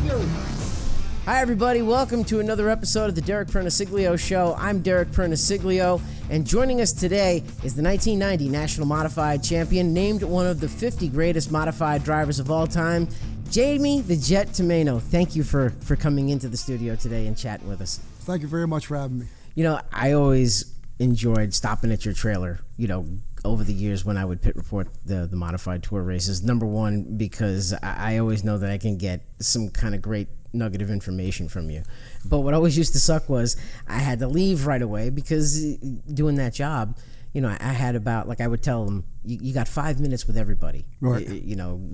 Hi, everybody. Welcome to another episode of the Derek Pernesiglio Show. I'm Derek Pernesiglio, and joining us today is the 1990 National Modified Champion, named one of the 50 greatest modified drivers of all time, Jamie the Jet Tomaino. Thank you for coming into the studio today and chatting with us. Thank you very much for having me. You know, I always enjoyed stopping at your trailer, over the years when I would pit report the modified tour races. Number one, because I always know that I can get some kind of great nugget of information from you. But what always used to suck was I had to leave right away because doing that job, I had about, I would tell them, you got 5 minutes with everybody, right?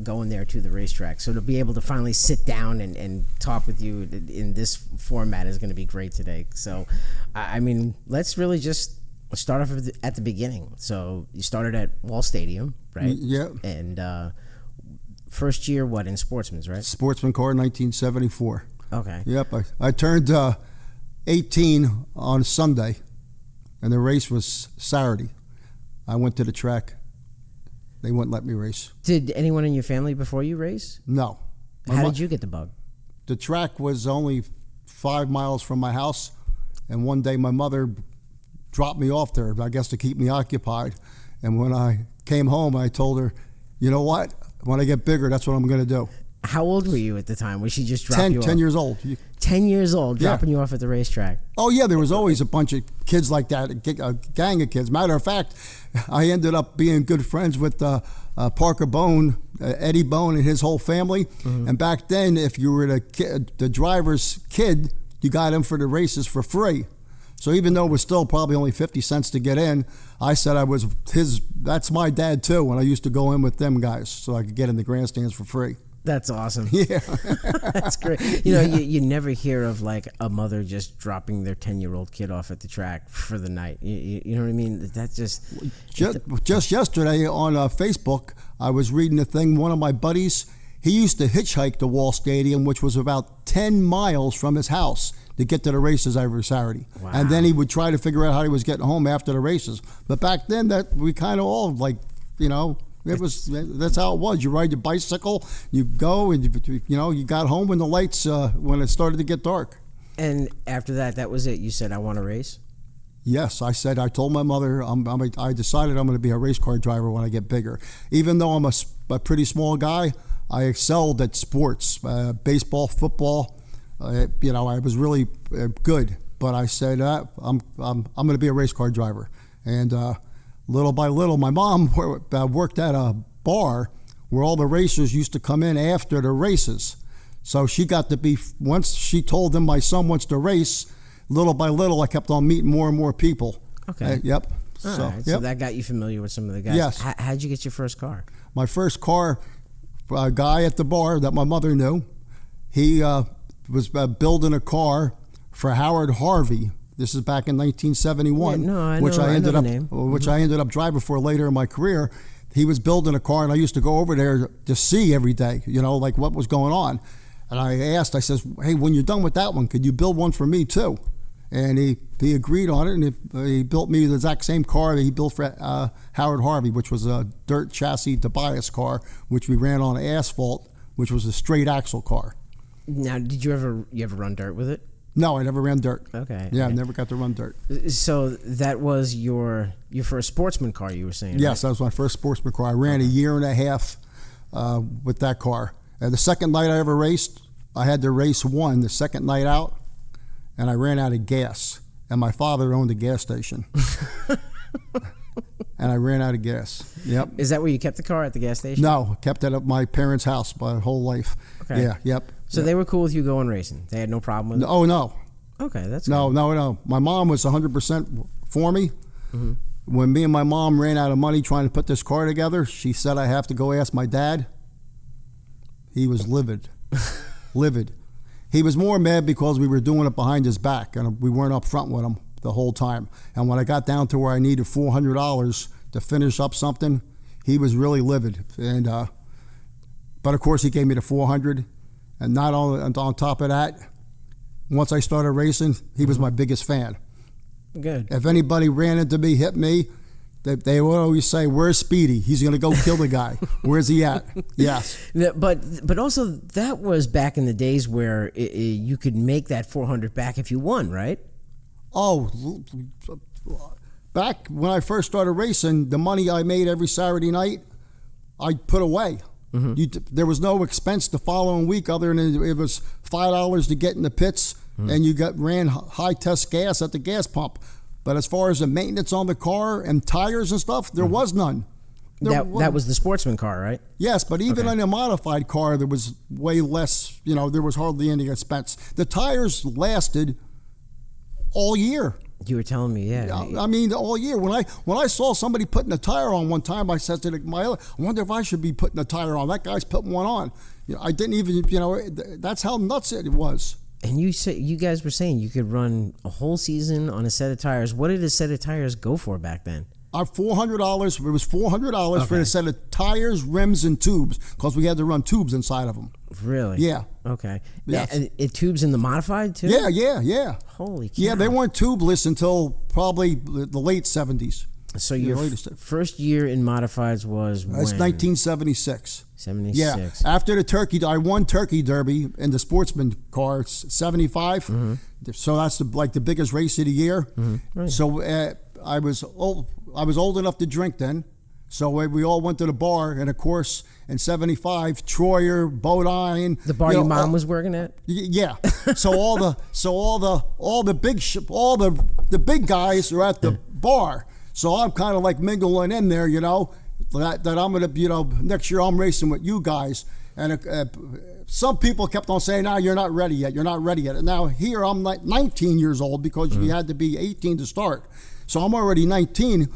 Going there to the racetrack. So to be able to finally sit down and talk with you in this format is going to be great today. So, I mean, let's really just start off at the beginning. So you started at Wall Stadium, right? Yeah. And first year, what, in Sportsman's, right? Sportsman Car, 1974. Okay. Yep. I turned 18 on Sunday, and the race was Saturday. I went to the track. They wouldn't let me race. Did anyone in your family before you race? No. How did you get the bug? The track was only 5 miles from my house, and one day my mother dropped me off there, I guess to keep me occupied. And when I came home, I told her, you know what? When I get bigger, that's what I'm going to do. How old were you at the time? Was she just dropping you off? 10 years old. 10 years old, dropping you off at the racetrack. Oh, yeah, there was always a bunch of kids like that, a gang of kids. Matter of fact, I ended up being good friends with Parker Bone, Eddie Bone, and his whole family. Mm-hmm. And back then, if you were the driver's kid, you got in for the races for free. So even though it was still probably only 50 cents to get in, I said I was that's my dad too, when I used to go in with them guys so I could get in the grandstands for free. That's awesome. Yeah. That's great. You never hear of a mother just dropping their 10-year-old kid off at the track for the night. You know what I mean? That's just yesterday on Facebook, I was reading a thing. One of my buddies, he used to hitchhike to Wall Stadium, which was about 10 miles from his house, to get to the races every Saturday. Wow. And then he would try to figure out how he was getting home after the races. But back then, that we kind of all that's how it was. You ride your bicycle, you go, and you got home when the lights when it started to get dark. And after that was it. You said, I want to race. Yes, I told my mother I decided I'm going to be a race car driver when I get bigger. Even though I'm a pretty small guy, I excelled at sports, baseball, football. I was really good, but I said I'm going to be a race car driver. And little by little, my mom worked at a bar where all the racers used to come in after the races. So she got to be, once she told them my son wants to race, little by little I kept on meeting more and more people. Okay. Yep. All right. So that got you familiar with some of the guys. Yes. How'd you get your first car? My first car, a guy at the bar that my mother knew, he was building a car for Howard Harvey. This is back in 1971, I ended up driving for later in my career. He was building a car, and I used to go over there to see every day, what was going on. And I says, hey, when you're done with that one, could you build one for me too? And he agreed on it, and he built me the exact same car that he built for Howard Harvey, which was a dirt chassis Tobias car, which we ran on asphalt, which was a straight axle car. Now, did you ever run dirt with it? No, I never ran dirt. Okay. Yeah, okay. I never got to run dirt. So that was your first sportsman car, you were saying? Yes, right? that was my first sportsman car. I ran a year and a half with that car. And the second night I ever raced, I had to race one the second night out, and I ran out of gas. And my father owned a gas station. And I ran out of gas. Yep. Is that where you kept the car, at the gas station? No, kept it at my parents' house my whole life. Okay. Yeah, yep. So they were cool with you going racing? They had no problem with it? Oh, no. Okay, that's No, good. no. My mom was 100% for me. Mm-hmm. When me and my mom ran out of money trying to put this car together, she said I have to go ask my dad. He was livid. Livid. He was more mad because we were doing it behind his back, and we weren't up front with him the whole time. And when I got down to where I needed $400 to finish up something, he was really livid. And but of course he gave me the $400, and not on top of that, once I started racing, he was my biggest fan. Good. If anybody ran into me, hit me, They would always say, "Where's Speedy? He's going to go kill the guy. Where's he at?" Yes. But also that was back in the days where you could make that 400 back if you won, right? Oh, back when I first started racing, the money I made every Saturday night, I put away. There was no expense the following week other than it was $5 to get in the pits, and you ran high test gas at the gas pump. But as far as the maintenance on the car and tires and stuff, there was none. That was the Sportsman car, right? Yes, but even in a modified car, there was way less. There was hardly any expense. The tires lasted all year. You were telling me, yeah. I mean, all year. When I saw somebody putting a tire on one time, I said to I wonder if I should be putting a tire on. That guy's putting one on. I didn't even. That's how nuts it was. And you guys were saying you could run a whole season on a set of tires. What did a set of tires go for back then? $400. It was $400 for a set of tires, rims, and tubes because we had to run tubes inside of them. Really? Yeah. Okay. Yes. And tubes in the modified too? Yeah. Holy cow. Yeah, they weren't tubeless until probably the late 70s. So your first year in modifieds was when? That's 1976. 76. Yeah. After the Turkey, I won Turkey Derby in the Sportsman Car, 75. So that's the biggest race of the year. Right. So I was old enough to drink then. So we all went to the bar, and of course, in '75, Troyer, Bodine. The bar your mom was working at. Yeah. So all the big guys are at the bar. So I'm kind of like mingling in there, that I'm gonna, next year I'm racing with you guys. And some people kept on saying, "No, you're not ready yet. You're not ready yet." And now here I'm like 19 years old because you had to be 18 to start. So I'm already 19.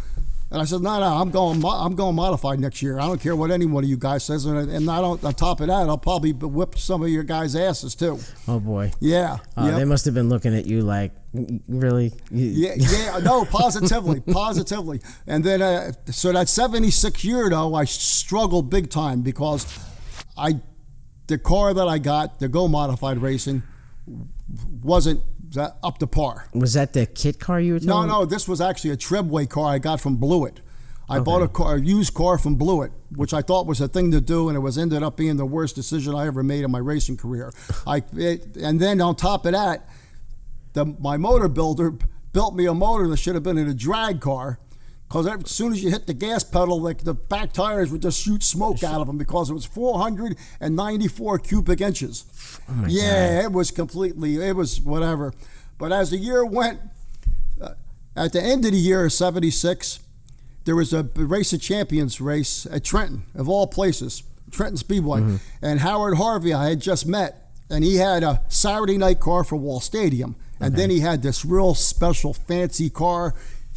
And I said, no, I'm going modified next year. I don't care what any one of you guys says. And on top of that, I'll probably whip some of your guys' asses too. Oh boy. Yeah. They must have been looking at you like, really? Yeah. No, positively. And then, so that 76 year though, I struggled big time because the car that I got, the Go Modified Racing, wasn't up to par. Was that the kit car you were telling me? No, this was actually a Trebway car I got from Blewett. I bought a used car from Blewett, which I thought was a thing to do, and it ended up being the worst decision I ever made in my racing career. And then on top of that, my motor builder built me a motor that should have been in a drag car, because as soon as you hit the gas pedal, like the back tires would just shoot smoke out of them because it was 494 cubic inches. Oh my God. It was whatever. But as the year went, at the end of the year of 76, there was a Race of Champions race at Trenton, of all places, Trenton Speedway. And Howard Harvey I had just met, and he had a Saturday night car for Wall Stadium. And then he had this real special fancy car.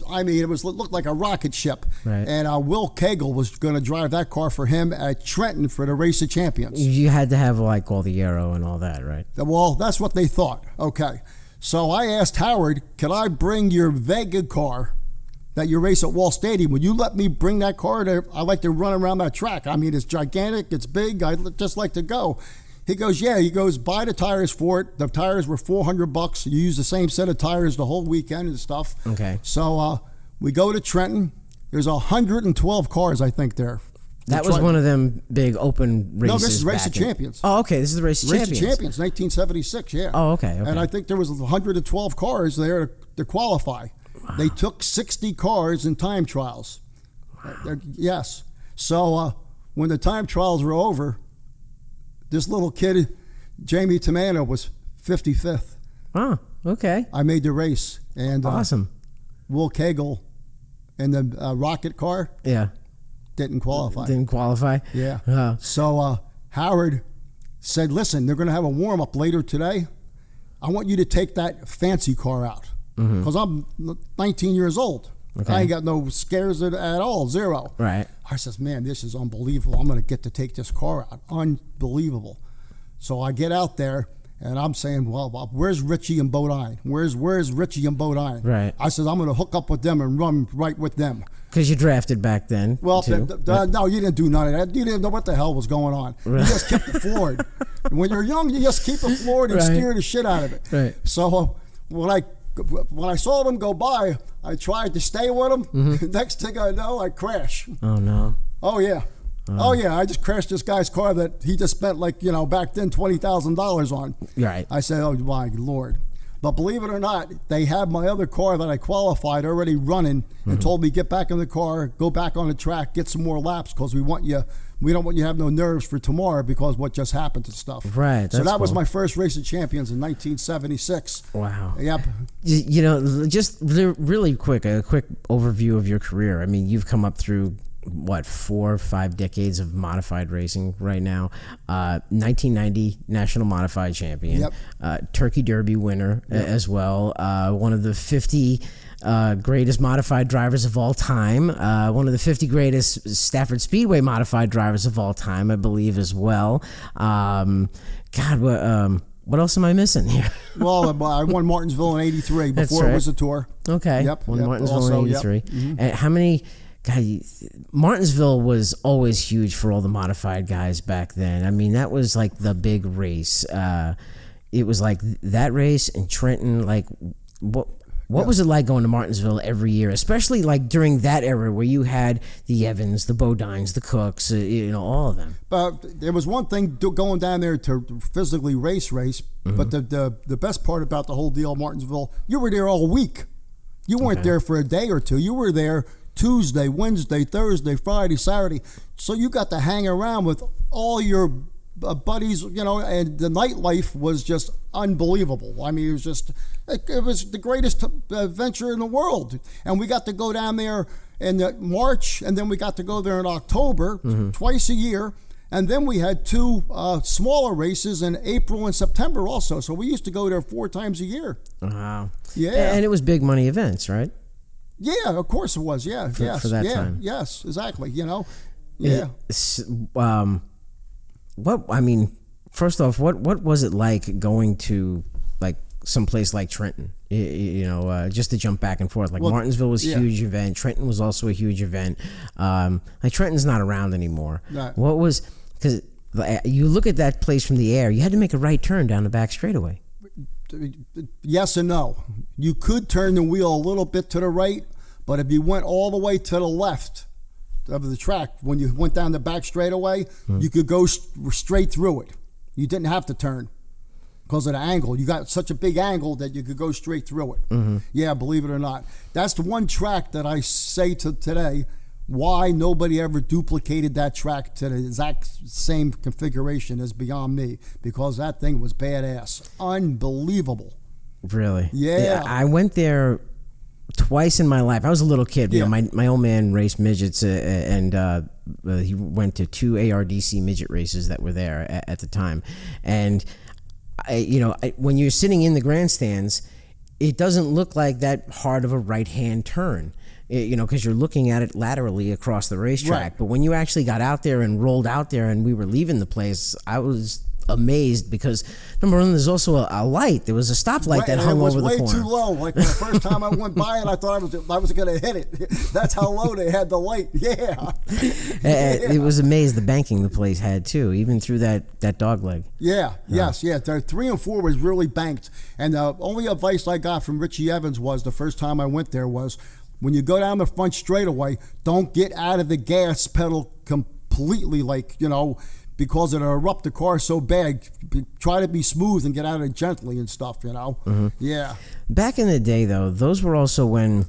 I mean, it looked like a rocket ship. Right. And Will Cagle was going to drive that car for him at Trenton for the Race of Champions. You had to have like all the aero and all that, right? Well, that's what they thought. Okay. So I asked Howard, can I bring your Vega car that you race at Wall Stadium? Would you let me bring that car there? I like to run around that track. I mean, it's gigantic. It's big. I'd just like to go. He goes, yeah. He goes, buy the tires for it. The tires were $400. You use the same set of tires the whole weekend and stuff. Okay. So we go to Trenton. There's 112 cars, I think, there. That was one of them big open races. No, this is Race of Champions. Oh, okay. This is the Race of Champions. Race of Champions, 1976, yeah. Oh, okay. And I think there was 112 cars there to qualify. Wow. They took 60 cars in time trials. Wow. Yes. So when the time trials were over, this little kid, Jamie Tomaino, was 55th. Oh, okay. I made the race. And awesome. Will Cagle in the rocket car. Yeah. Didn't qualify. Yeah. So Howard said, listen, they're going to have a warm-up later today. I want you to take that fancy car out. Because I'm 19 years old. Okay. I ain't got no scares at all, zero. Right. I says, man, this is unbelievable. I'm going to get to take this car out. Unbelievable. So I get out there, and I'm saying, well, where's Richie and Bodine? Where's Richie and Bodine? Right. I said, I'm going to hook up with them and run right with them. Because you drafted back then. Well, no, you didn't do none of that. You didn't know what the hell was going on. Right. You just kept it floored. When you're young, you just keep it floored and steer the shit out of it. Right. So when I when I saw them go by, I tried to stay with them. Mm-hmm. Next thing I know, I crash. Oh, no. Oh, yeah. Oh, yeah. I just crashed this guy's car that he just spent, like, back then $20,000 on. Right. I said, oh, my Lord. But believe it or not, they had my other car that I qualified already running and told me, get back in the car, go back on the track, get some more laps because we don't want you to have no nerves for tomorrow because what just happened and stuff. Right. So that was my first race of champions in 1976. Wow. Yep. Just really quick, a quick overview of your career. I mean, you've come up through, 4 or 5 decades of modified racing right now. 1990 National Modified Champion. Yep. Turkey Derby winner as well. One of the 50 greatest modified drivers of all time. One of the 50 greatest Stafford Speedway modified drivers of all time, I believe, as well. What else am I missing here? Well, I won Martinsville in '83 before it was a tour. Okay. Yep. Won Martinsville in '83. Yep. Mm-hmm. And how many? God, Martinsville was always huge for all the modified guys back then. I mean, that was like the big race. It was like that race and Trenton. Like, what was it like going to Martinsville every year, especially like during that era where you had the Evans, the Bodines, the Cooks, all of them? But there was one thing going down there to physically race, mm-hmm. but the best part about the whole deal, Martinsville, you were there all week. You weren't there for a day or two. You were there Tuesday, Wednesday, Thursday, Friday, Saturday. So you got to hang around with all your buddies, and the nightlife was just unbelievable. I mean, it was the greatest adventure in the world. And we got to go down there in March, and then we got to go there in October, mm-hmm. twice a year. And then we had 2 smaller races in April and September also. So we used to go there 4 times a year. Wow. Yeah. And it was big money events, right? Yeah, of course it was. Yeah, for that time. Yes, exactly. Yeah. First off, what was it like going to like someplace like Trenton? Just to jump back and forth. Like Martinsville was a huge event. Trenton was also a huge event. Like Trenton's not around anymore. Right. Because you look at that place from the air, you had to make a right turn down the back straightaway. Yes and no. You could turn the wheel a little bit to the right, but if you went all the way to the left of the track, when you went down the back straightaway, you could go straight through it. You didn't have to turn because of the angle. You got such a big angle that you could go straight through it. Mm-hmm. Yeah, believe it or not. That's the one track that I say to today, why nobody ever duplicated that track to the exact same configuration is beyond me, because that thing was badass. Unbelievable. Really? Yeah. I went there twice in my life. I was a little kid. Yeah. My old man raced midgets, and he went to 2 ARDC midget races that were there at the time. And, when you're sitting in the grandstands, it doesn't look like that hard of a right-hand turn. Because you're looking at it laterally across the racetrack. Right. But when you actually got out there and rolled out there and we were leaving the place, I was amazed because, number one, there's also a light. There was a stoplight that hung over the corner. It was way too low. Like the first time I went by it, I thought I was going to hit it. That's how low they had the light. Yeah. It was amazed the banking the place had, too, even through that dog leg. Yeah, yes. 3 and 4 was really banked. And the only advice I got from Richie Evans was the first time I went there was, when you go down the front straightaway, don't get out of the gas pedal completely, because it'll erupt the car so bad. Try to be smooth and get out of it gently and stuff, Mm-hmm. Yeah. Back in the day, though, those were also when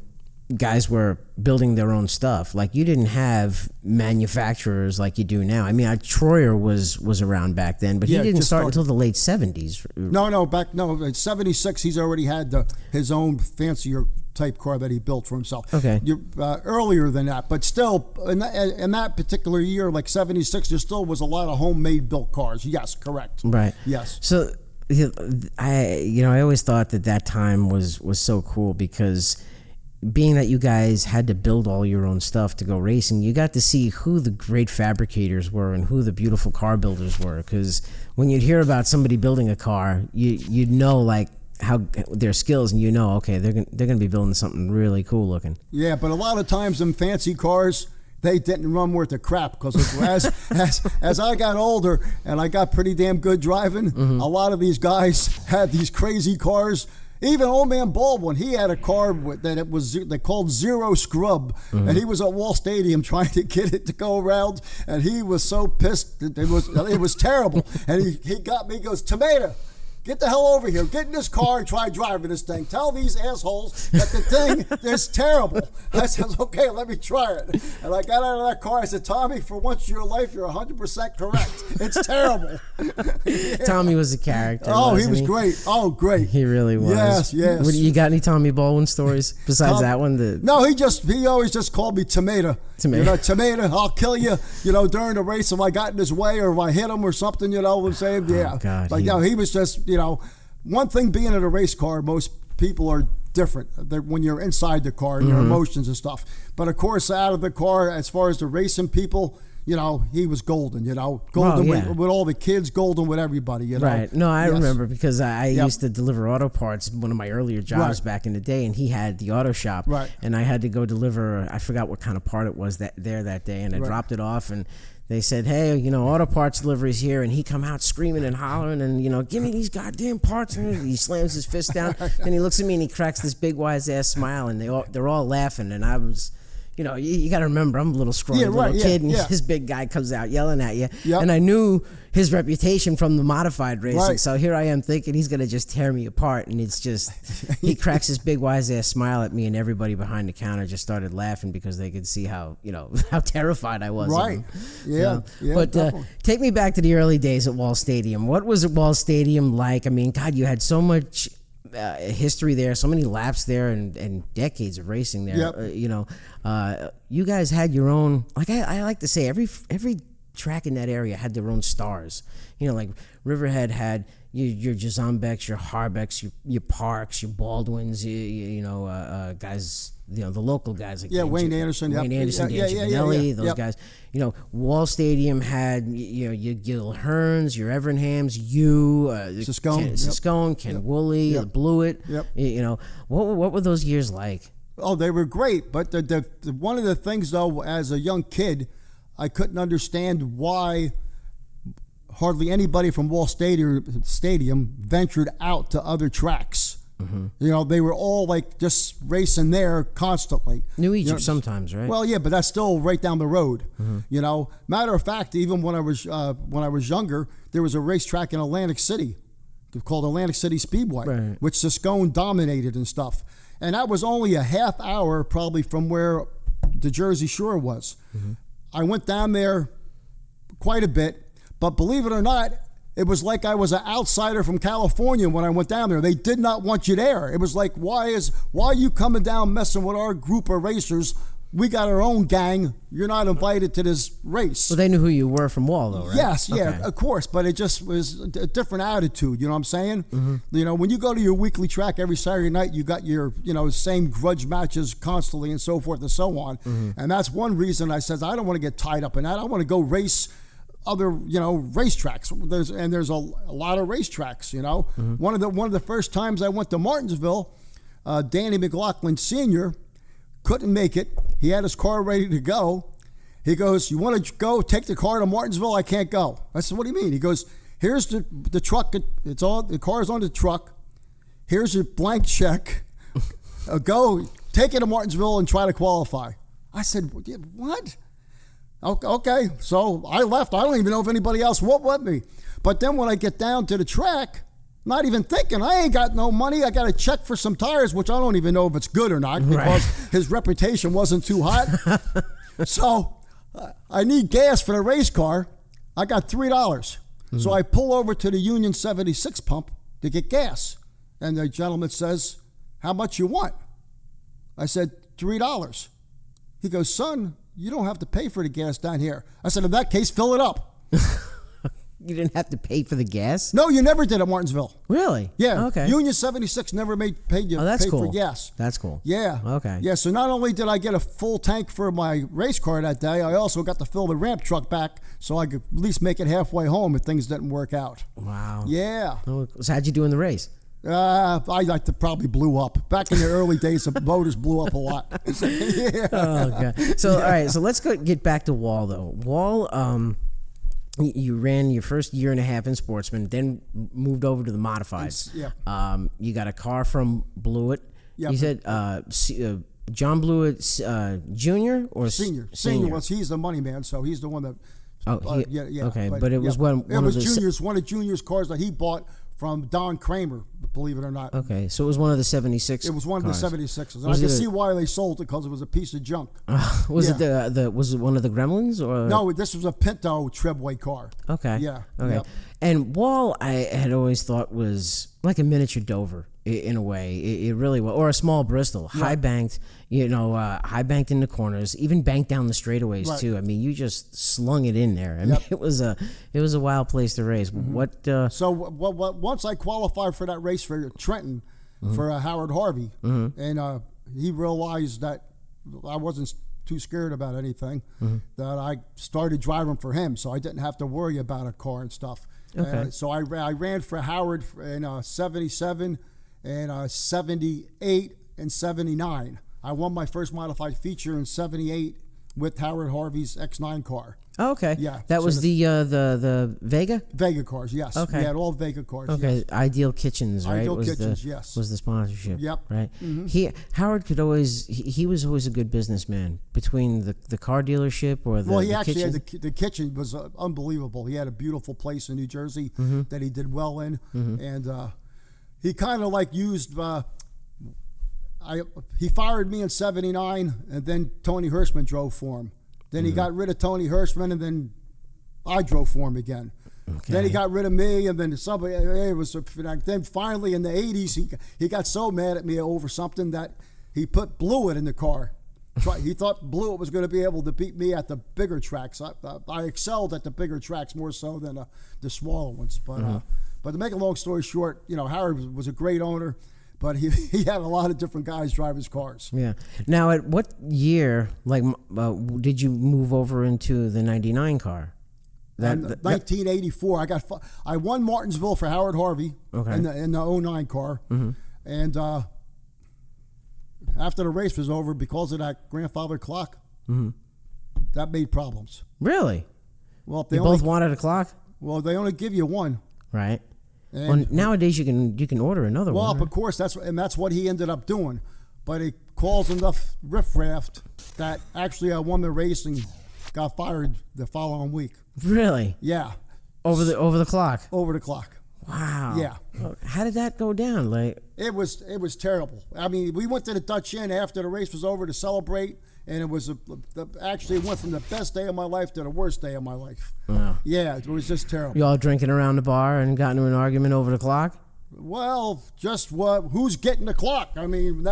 guys were building their own stuff. Like, you didn't have manufacturers like you do now. I mean, Troyer was around back then, but he didn't start until the late 70s. No, in 76, he's already had his own fancier type car that he built for himself. Okay. Earlier than that, but still, in that particular year, like 76, there still was a lot of homemade built cars. Yes, correct. Right. Yes. So, I always thought that time was so cool because, being that you guys had to build all your own stuff to go racing, you got to see who the great fabricators were and who the beautiful car builders were. Because when you'd hear about somebody building a car, you'd know how their skills, and okay, they're gonna be building something really cool looking. Yeah, but a lot of times them fancy cars, they didn't run worth a crap because as I got older and I got pretty damn good driving, mm-hmm. a lot of these guys had these crazy cars. Even old man Baldwin, he had a car they called Zero Scrub, and he was at Wall Stadium trying to get it to go around, and he was so pissed. It was terrible. And he got me. He goes, Tomaino, get the hell over here. Get in this car and try driving this thing. Tell these assholes that the thing is terrible. I said, okay, let me try it. And I got out of that car. I said, Tommy, for once in your life, you're 100% correct. It's terrible. Yeah. Tommy was a character. Oh, he was great. Oh, great. He really was. Yes. You got any Tommy Baldwin stories besides that one? No, he always just called me Tomaino. Tomaino, I'll kill you, during the race if I got in his way or if I hit him or something, what I'm saying? Yeah. Oh, God, he was just, one thing being in a race car, most people are different when you're inside the car and your emotions and stuff. But of course, out of the car, as far as the racing people, he was golden, with all the kids, golden with everybody, Right. No, I remember because I used to deliver auto parts, one of my earlier jobs back in the day, and he had the auto shop. Right. And I had to go deliver, I forgot what kind of part it was that day, and I dropped it off, and they said, hey, auto parts delivery's here, and he come out screaming and hollering and, give me these goddamn parts. And he slams his fist down, and he looks at me and he cracks this big wise-ass smile, and they're all laughing, and I was... you got to remember, I'm a little scrawny little kid, and this big guy comes out yelling at you. Yep. And I knew his reputation from the modified racing. Right. So here I am thinking he's going to just tear me apart. And it's just, he cracks his big wise-ass smile at me, and everybody behind the counter just started laughing because they could see how, how terrified I was. Right. Of him. Yeah. But take me back to the early days at Wall Stadium. What was Wall Stadium like? I mean, God, you had so much... history there, so many laps there, and decades of racing there. Yep. You guys had your own, like I like to say, every track in that area had their own stars. Like Riverhead had your Jazambeks, your Harbecks, your Parks, your Baldwins, guys, the local guys like Wayne Anderson, Dan Giovanelli, those guys. Wall Stadium had your Gil Hearns, your Evernhams, Siscone, Ken Woolley, the Blewett. Yep. What were those years like? Oh, they were great, but the one of the things though, as a young kid, I couldn't understand why hardly anybody from Wall Stadium ventured out to other tracks. Mm-hmm. They were all like just racing there constantly. New Egypt sometimes, right? Well, yeah, but that's still right down the road. Mm-hmm. Matter of fact, even when I was younger, there was a racetrack in Atlantic City called Atlantic City Speedway, right, which Siscone dominated and stuff. And that was only a half hour probably from where the Jersey Shore was. Mm-hmm. I went down there quite a bit, but believe it or not, it was like I was an outsider from California when I went down there. They did not want you there. It was like, why are you coming down messing with our group of racers? We got our own gang. You're not invited to this race. Well, they knew who you were from Wall, though, right? Yes, yeah, of course. But it just was a different attitude. You know what I'm saying? Mm-hmm. When you go to your weekly track every Saturday night, you got your, same grudge matches constantly and so forth and so on. Mm-hmm. And that's one reason I said, I don't want to get tied up in that. I want to go race other, racetracks. There's a lot of racetracks, Mm-hmm. One of the first times I went to Martinsville, Danny McLaughlin Sr. couldn't make it. He had his car ready to go. He goes, you want to go take the car to Martinsville? I can't go. I said, what do you mean? He goes, here's the truck. The car's on the truck. Here's your blank check. Go take it to Martinsville and try to qualify. I said, what? Okay, so I left. I don't even know if anybody else went with me. But then when I get down to the track, not even thinking, I ain't got no money. I got to check for some tires, which I don't even know if it's good or not because his reputation wasn't too hot. So I need gas for the race car. I got $3. Mm-hmm. So I pull over to the Union 76 pump to get gas. And the gentleman says, how much you want? I said, $3. He goes, son, you don't have to pay for the gas down here. I said, in that case, fill it up. You didn't have to pay for the gas? No, you never did at Martinsville. Really? Yeah. Okay. Union 76 never paid cool. for gas. That's cool. Yeah. Okay. Yeah, so not only did I get a full tank for my race car that day, I also got to fill the ramp truck back so I could at least make it halfway home if things didn't work out. Wow. Yeah. So how'd you do in the race? I like to probably blew up. Back in the early days, the motors blew up a lot. Yeah. Oh, God. So, all right, so let's get back to Wall, though. Wall, You ran your first year and a half in Sportsman, then moved over to the modifieds. Yeah. You got a car from Blewett. Yeah. You said John Blewett Jr. or Senior? Senior was he's the money man, so he's the one that. Yeah. Okay, but it was one of the Junior's cars that he bought from Don Kramer, believe it or not. Okay, so it was one of the 76. It was one cars. of the 76s. I can see why they sold it, because it was a piece of junk. Was it one of the Gremlins or no? This was a Pinto Trebway car. Okay. Yeah. Okay. Yep. And Wall, I had always thought was like a miniature Dover in a way. It really was, or a small Bristol, high banked. High banked in the corners, even banked down the straightaways too. I mean, you just slung it in there. I mean, it was a wild place to race. Mm-hmm. So once I qualified for that race for Trenton for Howard Harvey, and he realized that I wasn't too scared about anything, that I started driving for him, so I didn't have to worry about a car and stuff. Okay. So I ran for Howard in 77 and 78 and 79. I won my first modified feature in 78 with Howard Harvey's X9 car. Oh, okay. Yeah. That was the Vega? Vega cars, yes. Okay. We had all Vega cars. Okay. Yes. Ideal Kitchens, right? Ideal Kitchens, yes. Was the sponsorship. Yep. Right. Howard could always he was always a good businessman between the car dealership or the. Well, he actually had the kitchen was unbelievable. He had a beautiful place in New Jersey that he did well in, and he kind of like used. He fired me in 79, and then Tony Hirschman drove for him. Then he got rid of Tony Hirschman, and then I drove for him again. Okay. Then he got rid of me, and then somebody. It was then finally in the 80s, he got so mad at me over something that he put Blewett in the car. He thought Blewett was going to be able to beat me at the bigger tracks. I excelled at the bigger tracks more so than the smaller ones. But to make a long story short, Howard was a great owner. But he had a lot of different guys drive his cars. Yeah. Now, at what year, did you move over into the 99 car? 1984. I won Martinsville for Howard Harvey in the 09 car. And after the race was over, because of that grandfather clock, that made problems. Really? Well, they both wanted a clock? Well, they only give you one. Right. Well, nowadays you can order another one. Well, of course, that's what he ended up doing. But it caused enough riffraff that actually I won the race and got fired the following week. Really? Yeah. Over the clock. Over the clock. Wow. Yeah. How did that go down? It was terrible. I mean, we went to the Dutch Inn after the race was over to celebrate. And it was actually it went from the best day of my life to the worst day of my life. Wow. Yeah, it was just terrible. You all drinking around the bar and got into an argument over the clock? Well, just who's getting the clock? I mean,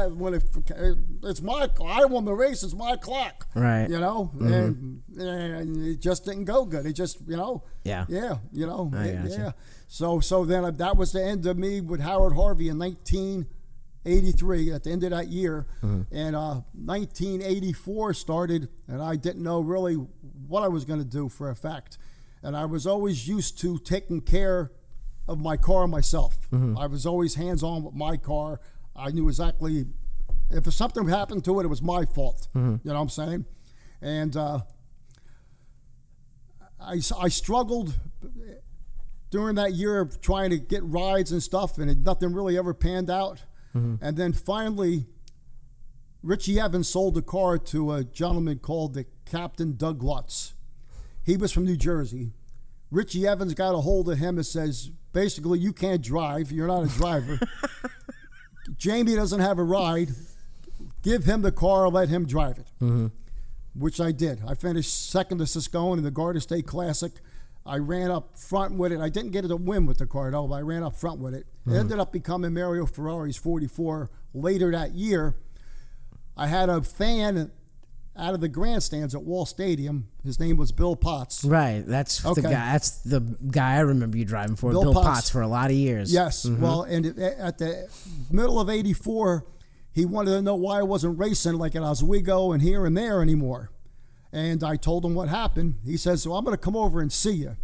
it's my. I won the race. It's my clock. Right. And it just didn't go good. It just Yeah. Yeah. Yeah. So then that was the end of me with Howard Harvey in 1983 at the end of that year, and 1984 started, and I didn't know really what I was going to do for a fact, and I was always used to taking care of my car myself. I was always hands-on with my car. I knew exactly if something happened to it, it was my fault. You know what I'm saying? And I struggled during that year of trying to get rides and stuff, and nothing really ever panned out. And then finally, Richie Evans sold the car to a gentleman called the Captain Doug Lutz. He was from New Jersey. Richie Evans got a hold of him and says, basically, you can't drive. You're not a driver. Jamie doesn't have a ride. Give him the car, let him drive it, which I did. I finished second to Siscone in the Garter State Classic. I ran up front with it. I didn't get to win with the car, though, but I ran up front with it. It ended up becoming Mario Ferrari's 44 later that year. I had a fan out of the grandstands at Wall Stadium. His name was Bill Potts. Right. That's the guy. That's the guy I remember you driving for, Bill Potts, for a lot of years. Yes. Well, and at the middle of 84, he wanted to know why I wasn't racing like at Oswego and here and there anymore. And I told him what happened. He says, "So I'm going to come over and see you."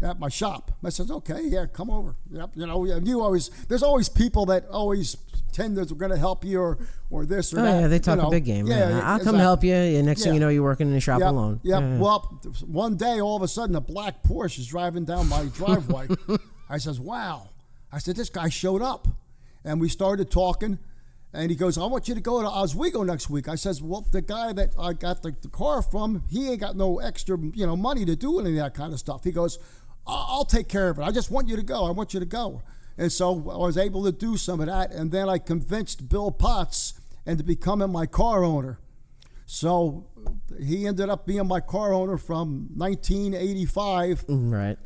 at my shop. I said, okay, yeah, come over. Yep, you know, there's always people that always tend to going to help you or this or that. Yeah, they talk a big game. Yeah, I'll come help you. And next thing you know, you're working in the shop alone. Yep. Yeah. Well, one day, all of a sudden, a black Porsche is driving down my driveway. I says, wow. I said, this guy showed up. And we started talking. And he goes, I want you to go to Oswego next week. I says, well, the guy that I got the car from, he ain't got no extra, money to do any of that kind of stuff. He goes, I'll take care of it. I just want you to go. I want you to go. And so I was able to do some of that. And then I convinced Bill Potts into becoming my car owner. So he ended up being my car owner from 1985 right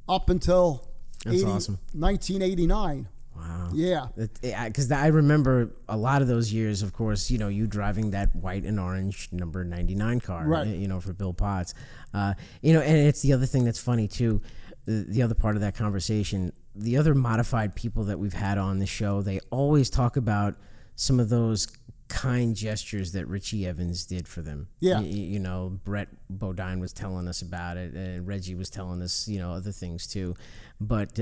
up until awesome. 1989. Wow. Yeah. Because I remember a lot of those years, of course, you driving that white and orange number 99 car, right. For Bill Potts. And it's the other thing that's funny, too, the other part of that conversation, the other modified people that we've had on the show, they always talk about some of those kind gestures that Richie Evans did for them. Yeah. Brett Bodine was telling us about it, and Reggie was telling us, other things, too. But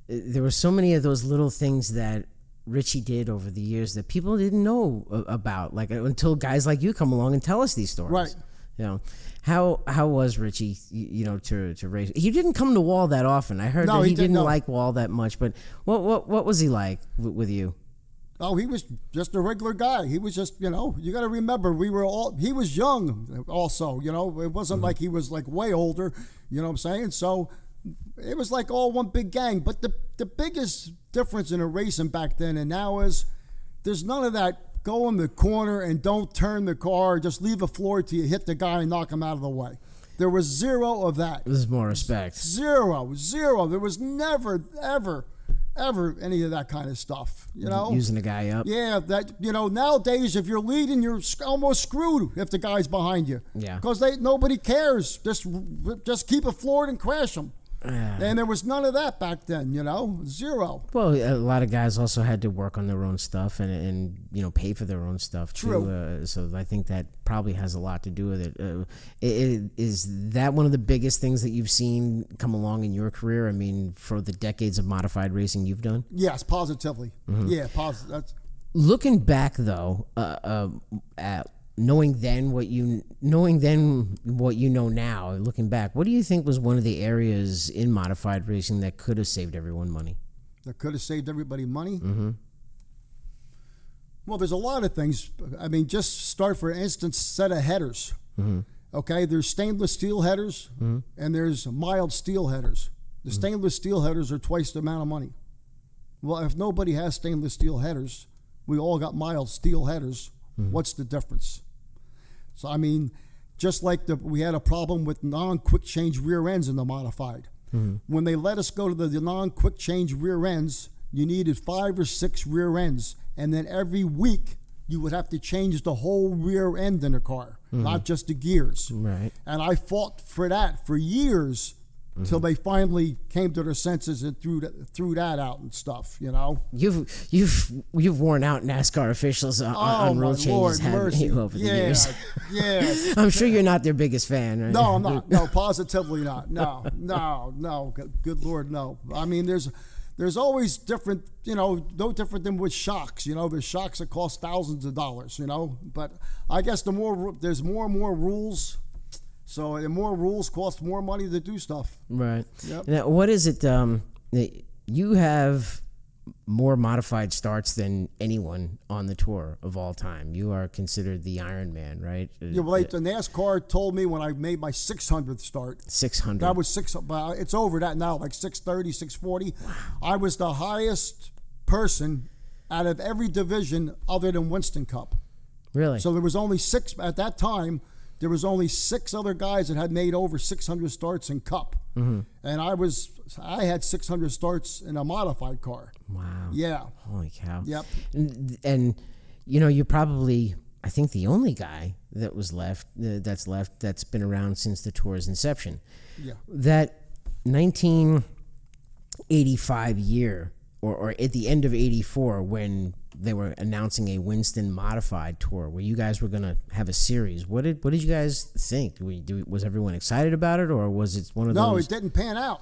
there were so many of those little things that Richie did over the years that people didn't know about, like until guys like you come along and tell us these stories. Right. How was Richie, to race? He didn't come to Wall that often. I heard that he didn't like Wall that much, but what was he like with you? Oh, he was just a regular guy. He was just, you got to remember, he was young also, it wasn't like he was like way older, you know what I'm saying? So it was like all one big gang. But the biggest difference in a racing back then and now is there's none of that go in the corner and don't turn the car, just leave a floor till you hit the guy and knock him out of the way. There was zero of that. There's more respect. Zero. There was never, ever any of that kind of stuff, Using the guy up. Yeah, that, nowadays if you're leading, you're almost screwed if the guy's behind you. Yeah. Because nobody cares. Just keep it floored and crash them. And there was none of that back then, zero. Well, a lot of guys also had to work on their own stuff and pay for their own stuff too. True. So I think that probably has a lot to do with it. Is that one of the biggest things that you've seen come along in your career? I mean, for the decades of modified racing you've done? Yes, positively. Mm-hmm. Yeah, positive. Looking back though, at knowing then what you know now, looking back, what do you think was one of the areas in modified racing that could have saved everyone money? That could have saved everybody money? Mm-hmm. Well, there's a lot of things. I mean, just start, for instance, set of headers. Mm-hmm. Okay, there's stainless steel headers and there's mild steel headers. The stainless steel headers are twice the amount of money. Well, if nobody has stainless steel headers, we all got mild steel headers. What's the difference? So, I mean, just like we had a problem with non-quick change rear ends in the modified. When they let us go to the non-quick change rear ends, you needed 5 or 6 rear ends. And then every week, you would have to change the whole rear end in the car, not just the gears. Right. And I fought for that for years till they finally came to their senses and threw that out and stuff, You've worn out NASCAR officials on rule changes, haven't you, over the years? Yeah. I'm sure you're not their biggest fan, right? No, I'm not. No, positively not. No. Good Lord, no. I mean, there's always different, no different than with shocks. There's shocks that cost thousands of dollars, But I guess there's more and more rules. So the more rules cost more money to do stuff. Right. Yep. Now, what is it? You have more modified starts than anyone on the tour of all time. You are considered the Iron Man, right? Yeah, well, the NASCAR told me when I made my 600th start. 600. That was it's over that now, like 630, 640. Wow. I was the highest person out of every division other than Winston Cup. Really? So there was only 6 at that time. There was only 6 other guys that had made over 600 starts in Cup. And I had 600 starts in a modified car. Wow. Yeah. Holy cow. Yep. And you're probably, I think, the only guy that was left, that's been around since the tour's inception. Yeah. That 1985 year, or at the end of 84, when they were announcing a Winston modified tour where you guys were going to have a series. What did you guys think? Was everyone excited about it, or was it one of those? No, it didn't pan out.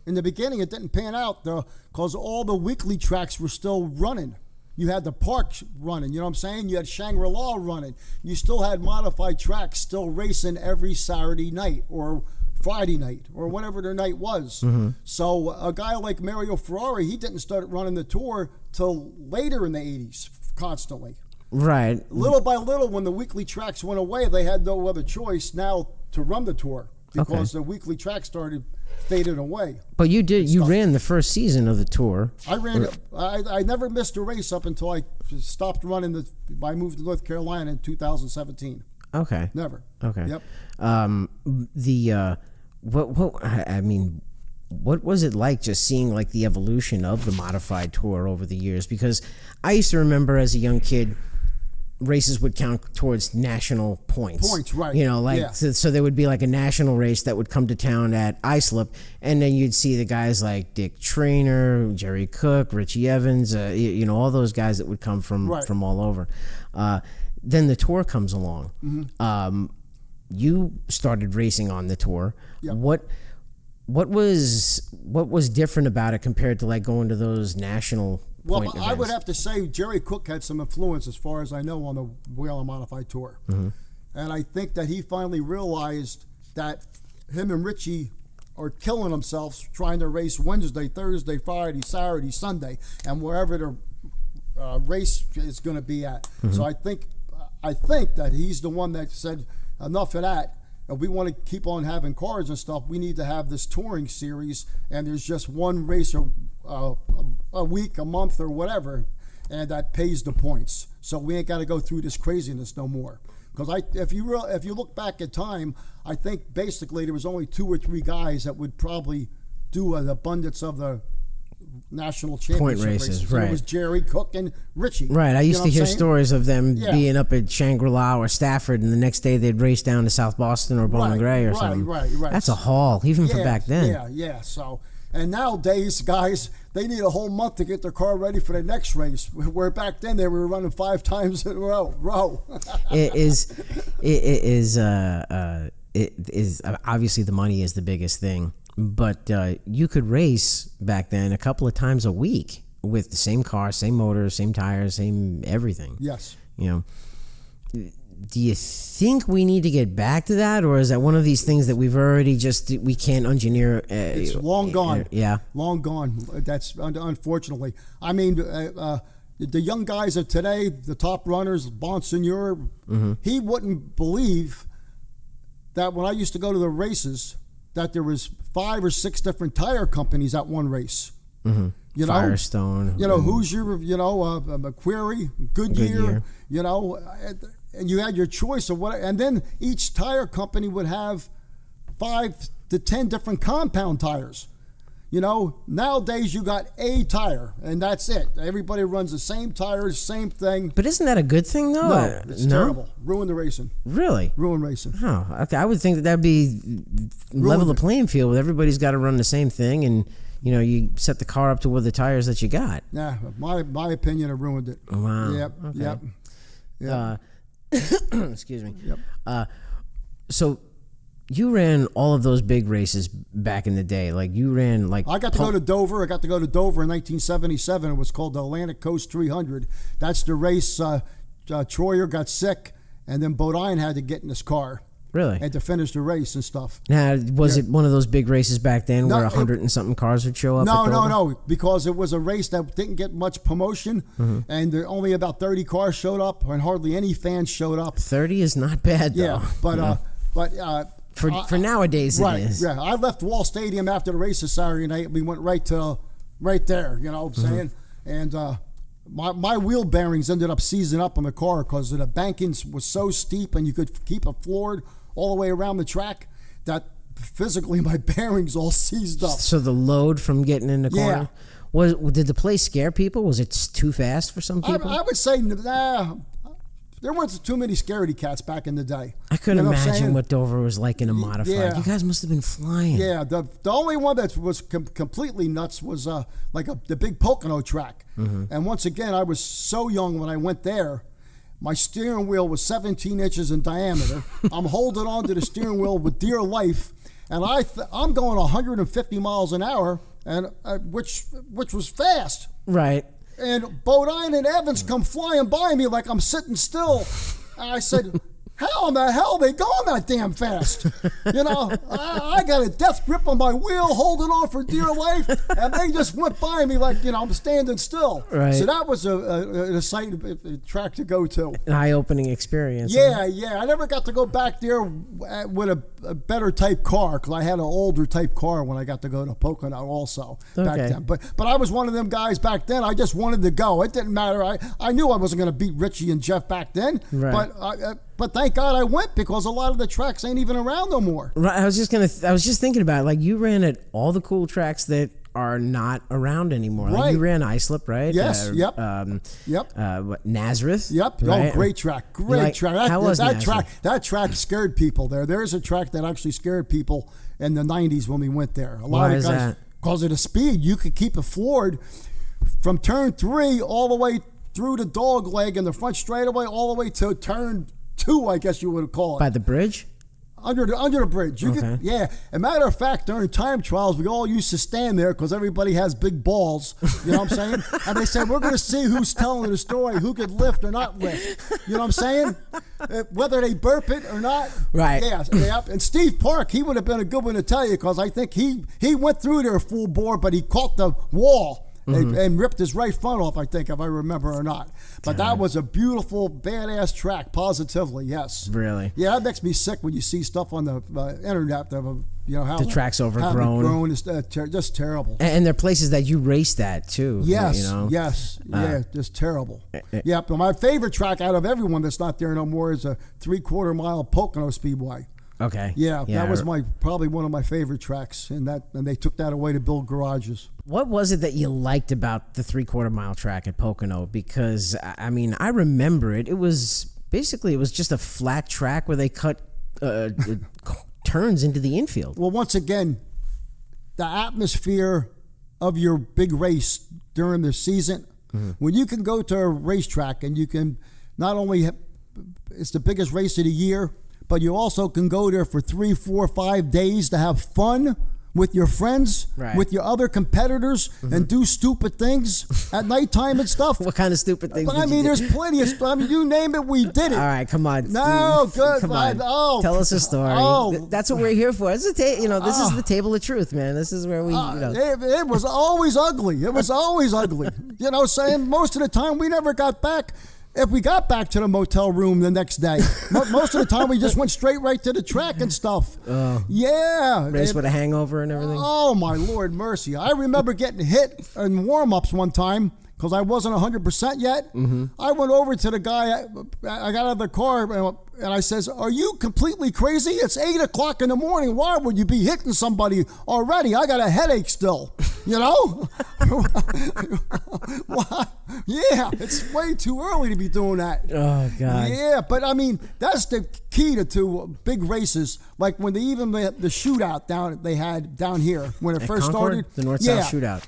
In the beginning, it didn't pan out because all the weekly tracks were still running. You had the parks running, you know what I'm saying? You had Shangri-La running. You still had modified tracks still racing every Saturday night or Friday night or whatever their night was. Mm-hmm. So a guy like Mario Ferrari, he didn't start running the tour till later in the 80s constantly. Right. Little by little, when the weekly tracks went away, they had no other choice now to run the tour because the weekly tracks started fading away. But you ran the first season of the tour. I never missed a race up until I stopped running I moved to North Carolina in 2017. Okay. Never. Okay. Yep. What was it like just seeing like the evolution of the modified tour over the years? Because I used to remember as a young kid, races would count towards national points. Points, right. You know, so there would be like a national race that would come to town at Islip, and then you'd see the guys like Dick Traynor, Jerry Cook, Richie Evans, all those guys that would come from all over. Then the tour comes along. Mm-hmm. You started racing on the tour. Yep. What was different about it compared to like going to those national point events? I would have to say Jerry Cook had some influence, as far as I know, on the Whelen Modified Tour. Mm-hmm. And I think that he finally realized that him and Richie are killing themselves trying to race Wednesday, Thursday, Friday, Saturday, Sunday, and wherever the race is going to be at. Mm-hmm. So I think that he's the one that said, enough of that. If we want to keep on having cars and stuff, we need to have this touring series, and there's just one race a week, a month, or whatever, and that pays the points. So we ain't got to go through this craziness no more. Because if you look back at time, I think basically there was only 2 or 3 guys that would probably do an abundance of the national championship point races. Right. It was Jerry Cook and Richie. Right. I used to hear stories of them being up at Shangri-La or Stafford, and the next day they'd race down to South Boston or Bowling Gray or something. Right. That's a haul, even for back then. Yeah. So, and nowadays, guys, they need a whole month to get their car ready for the next race. Where back then they were running 5 times in a row. It is obviously the money is the biggest thing. But you could race back then a couple of times a week with the same car, same motor, same tires, same everything. Yes. Do you think we need to get back to that, or is that one of these things that we've already we can't engineer? It's long gone. Yeah. Long gone. That's unfortunately. I mean, the young guys of today, the top runners, Bonsignor, mm-hmm. he wouldn't believe that when I used to go to the races, that there was 5 or 6 different tire companies at one race. Mm-hmm. Firestone. Hoosier, McQuarrie, Goodyear, and you had your choice of what, and then each tire company would have 5 to 10 different compound tires. Nowadays you got a tire, and that's it. Everybody runs the same tires, same thing. But isn't that a good thing, though? No, it's terrible. Ruin the racing. Really? Ruin racing. Oh, okay. I would think that'd be level the playing field. Everybody's got to run the same thing, and you set the car up to with the tires that you got. Yeah, my opinion, it ruined it. Wow. Yep. Okay. Yep. Excuse me. Yep. So you ran all of those big races back in the day. Like you ran like... I got to go to Dover. I got to go to Dover in 1977. It was called the Atlantic Coast 300. That's the race. Troyer got sick, and then Bodine had to get in his car. Really? And to finish the race and stuff. Now, was it one of those big races back then where 100 and something cars would show up? No, because it was a race that didn't get much promotion, mm-hmm. and there only about 30 cars showed up, and hardly any fans showed up. 30 is not bad, though. Yeah, but for nowadays, right, it is. Yeah, I left Wall Stadium after the race this Saturday night. We went right there, you know what I'm saying? And my wheel bearings ended up seizing up on the car because the banking was so steep and you could keep it floored all the way around the track that physically my bearings all seized up. So the load from getting in the car? Yeah. Did the place scare people? Was it too fast for some people? I would say, there weren't too many scaredy cats back in the day. I couldn't imagine what Dover was like in a modified. Yeah. You guys must have been flying. Yeah, the only one that was completely nuts was the big Pocono track. And once again, I was so young when I went there. My steering wheel was 17 inches in diameter. I'm holding on to the steering wheel with dear life, and I'm going 150 miles an hour, and which was fast. Right. And Baldwin and Evans come flying by me like I'm sitting still. And I said, how in the hell are they going that damn fast? You know, I got a death grip on my wheel, holding on for dear life, and they just went by me like, you know, I'm standing still. Right. So that was an exciting track to go to. An eye-opening experience. Yeah, yeah. I never got to go back there with a better type car, because I had an older type car when I got to go to Pocono also back then. But I was one of them guys back then. I just wanted to go. It didn't matter. I knew I wasn't going to beat Richie and Jeff back then. Right. But thank God I went, because a lot of the tracks ain't even around no more. Right. I was just thinking about it. Like, you ran at all the cool tracks that are not around anymore. Right. Like, you ran Islip, right? Yes. Yep. Nazareth. Yep. Right? Oh, great track. Great track. How was that Nazareth? track? That track scared people there. There's a track that actually scared people in the 90s when we went there. Why is that? Because of the speed. You could keep it floored from turn 3 all the way through the dog leg in the front straightaway, all the way to turn 2, I guess you would call it. By the bridge? Under the bridge. You could, yeah. As a matter of fact, during time trials, we all used to stand there because everybody has big balls. You know what I'm saying? And they said, we're going to see who's telling the story, who could lift or not lift. You know what I'm saying? Whether they burp it or not. Right. Yeah. And Steve Park, he would have been a good one to tell you, because I think he went through there full bore, but he caught the wall. And ripped his right front off, I think, if I remember or not. But that was a beautiful, badass track, positively, yes. Really? Yeah, that makes me sick when you see stuff on the internet of, you know, how the track's overgrown. Is just terrible. And there are places that you raced at, too. Yes, you know? yes, yeah, just terrible. Yeah, but my favorite track out of everyone that's not there no more is a 3/4 mile Pocono Speedway. Okay. Yeah, that was probably one of my favorite tracks, and they took that away to build garages. What was it that you liked about the 3/4 mile track at Pocono? Because, I mean, I remember it. It was just a flat track where they cut turns into the infield. Well, once again, the atmosphere of your big race during the season, when you can go to a racetrack and you can not only it's the biggest race of the year, but you also can go there for 3, 4, 5 days to have fun with your friends, with your other competitors, and do stupid things at nighttime and stuff. What kind of stupid things? I mean, there's plenty of stuff. I mean, you name it, we did it. All right, come on. No, good. Come on. Tell us a story. That's what we're here for. This is the table of truth, man. This is where we, It was always ugly. It was always ugly. You know, saying most of the time we never got back. If we got back to the motel room the next day, most of the time we just went straight right to the track and stuff. Yeah. Race with a hangover and everything. Oh, my Lord mercy. I remember getting hit in warm-ups one time because I wasn't 100% yet. I went over to the guy. I got out of the car and I says, "Are you completely crazy? It's 8 o'clock in the morning. Why would you be hitting somebody already? I got a headache still." You know? Yeah, it's way too early to be doing that. Oh, God. Yeah, but I mean, that's the key to big races. Like when the shootout they had down here when it first Concord? started. The North-South shootout.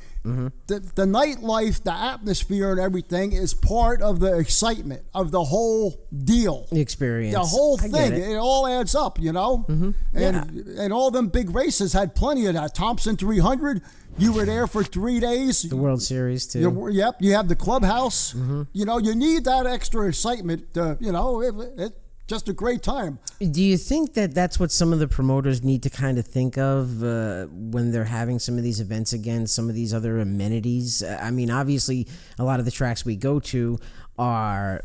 The nightlife, the atmosphere, and everything is part of the excitement of the whole deal. The experience. The whole thing. It all adds up, you know? And all them big races had plenty of that. Thompson 300, you were there for 3 days. The World Series, too. Yep, you have the clubhouse. You know, you need that extra excitement. It's just a great time. Do you think that that's what some of the promoters need to kind of think of when they're having some of these events again, some of these other amenities? I mean, obviously, a lot of the tracks we go to are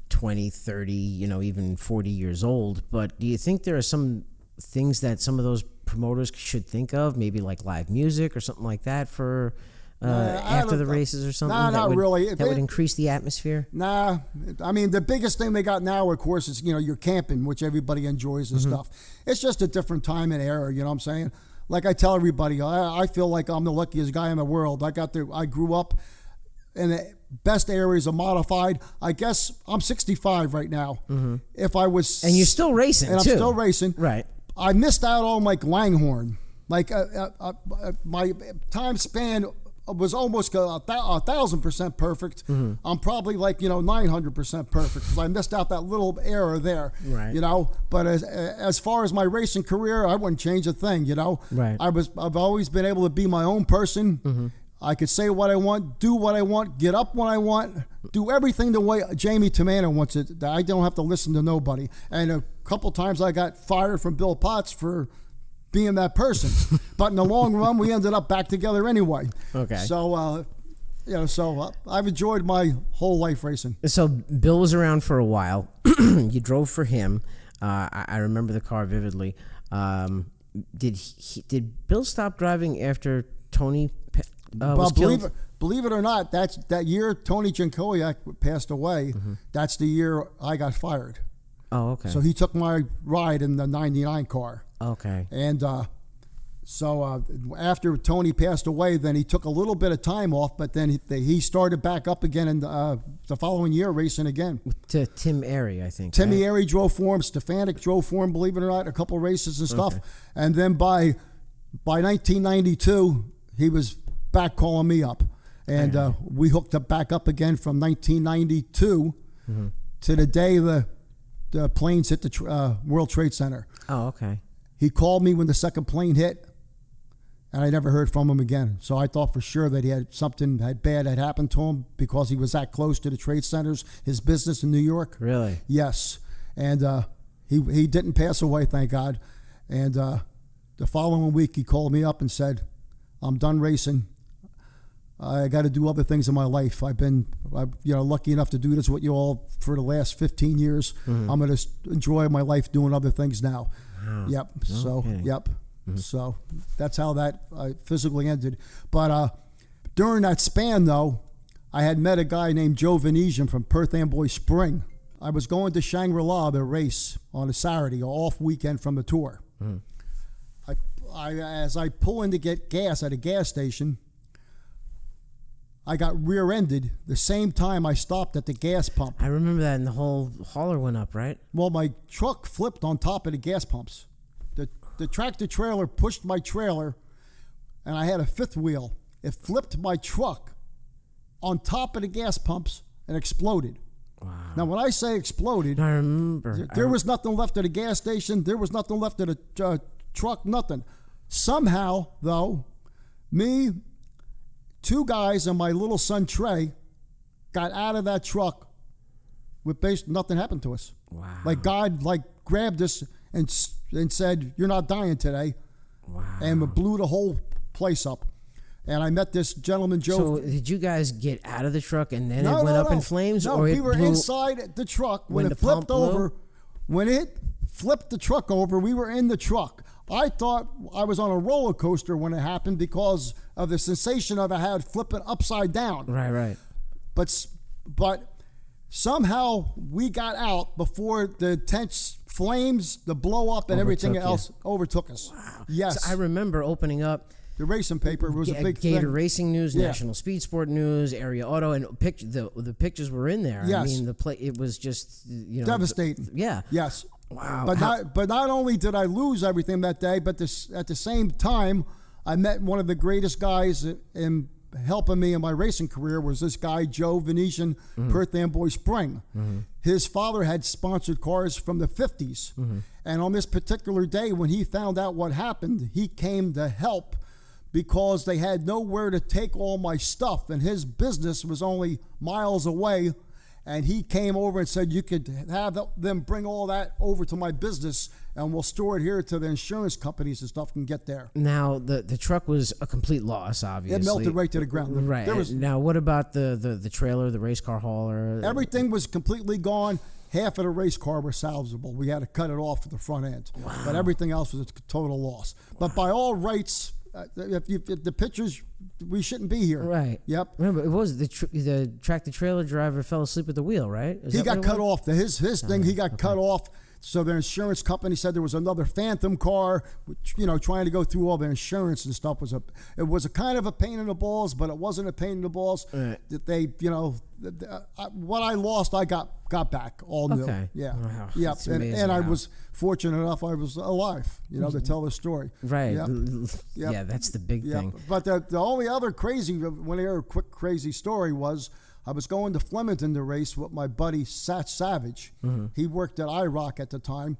20, 30, even 40 years old. But do you think there are some things that some of those promoters should think of, maybe like live music or something like that for after the races or something? Not really. That would increase the atmosphere? Nah. I mean, the biggest thing they got now, of course, is, your camping, which everybody enjoys and stuff. It's just a different time and era, you know what I'm saying? Like I tell everybody, I feel like I'm the luckiest guy in the world. I grew up in best areas of modified. I guess I'm 65 right now. If I was, and you're still racing, and too. I'm still racing, right? I missed out on like Langhorne. Like my time span was almost 1,000% perfect. I'm probably like 900% perfect because I missed out that little error there. Right. But as far as my racing career, I wouldn't change a thing. Right. I've always been able to be my own person. I could say what I want, do what I want, get up when I want, do everything the way Jamie Tomaino wants it. I don't have to listen to nobody. And a couple times I got fired from Bill Potts for being that person. But in the long run, we ended up back together anyway. Okay. So, I've enjoyed my whole life racing. So Bill was around for a while. You drove for him. I remember the car vividly. Did Bill stop driving after Tony was killed? Believe it or not, that year Tony Jankowiak passed away. That's the year I got fired. Oh, okay. So he took my ride in the 99 car. Okay. And so after Tony passed away, then he took a little bit of time off, but then he started back up again in the following year racing again. To Tim Airy, I think. Timmy right? Airy drove for him. Stefanik drove for him, believe it or not, a couple races and stuff. Okay. And then by 1992, he was back calling me up. And we hooked up back up again from 1992 to the day the planes hit the World Trade Center. Oh, okay. He called me when the second plane hit, and I never heard from him again. So I thought for sure that he had something bad had happened to him because he was that close to the trade centers, his business in New York. Really? Yes. And he didn't pass away, thank God. And the following week, he called me up and said, "I'm done racing. I got to do other things in my life. I've been, lucky enough to do this with you all for the last 15 years. I'm going to enjoy my life doing other things now." Wow. Yep. No So, kidding. yep. So that's how that physically ended. But during that span, though, I had met a guy named Joe Venetian from Perth Amboy Spring. I was going to Shangri-La to race on a Saturday, an off weekend from the tour. As I pull in to get gas at a gas station, I got rear-ended the same time I stopped at the gas pump. I remember that, and the whole hauler went up, right? Well, my truck flipped on top of the gas pumps. The tractor-trailer pushed my trailer, and I had a fifth wheel. It flipped my truck on top of the gas pumps and exploded. Wow. Now, when I say exploded, I remember. there was nothing left of the gas station. There was nothing left of the truck, nothing. Somehow, though, me, two guys, and my little son Trey got out of that truck with nothing happened to us. Wow. Like God grabbed us and said, "You're not dying today." Wow. And blew the whole place up. And I met this gentleman, Joe. So did you guys get out of the truck and then it went up in flames? No, or we it were blew inside the truck when the it flipped pump over. blew? When it flipped the truck over, we were in the truck. I thought I was on a roller coaster when it happened because of the sensation of it had flipping upside down. Right. But somehow we got out before the intense flames, the blow up, and everything else overtook us. Wow. Yes. So I remember opening up the racing paper was a big Gator thing. Racing News, Yeah. National Speed Sport News, Area Auto, and the pictures were in there. Yes. I mean, it was just Devastating. Yeah. Yes. Wow. But not only did I lose everything that day, but at the same time, I met one of the greatest guys in helping me in my racing career was this guy, Joe Venetian, Perth Amboy Spring. His father had sponsored cars from the 50s. And on this particular day, when he found out what happened, he came to help because they had nowhere to take all my stuff. And his business was only miles away. And he came over and said, "You could have them bring all that over to my business, and we'll store it here till the insurance companies and stuff can get there." Now, the truck was a complete loss, obviously. It melted right to the ground. Right. Now, what about the trailer, the race car hauler? Everything was completely gone. Half of the race car was salvageable. We had to cut it off at the front end. Wow. But everything else was a total loss. Wow. But by all rights, if the pictures, we shouldn't be here. Right. Yep. Remember, it was the tractor trailer driver fell asleep at the wheel, right? He got cut off. His thing, he got cut off. So their insurance company said there was another phantom car, which, trying to go through all their insurance and stuff it was a kind of a pain in the balls, but it wasn't a pain in the balls. That they, what I lost, I got back all new. Okay. Yeah. Wow. Yeah. And I wow. was fortunate enough I was alive, to tell the story. Right. Yep. Yep. Yeah, that's the big thing. But the only other quick crazy story was I was going to Flemington to race with my buddy Sat Savage. He worked at IROC at the time.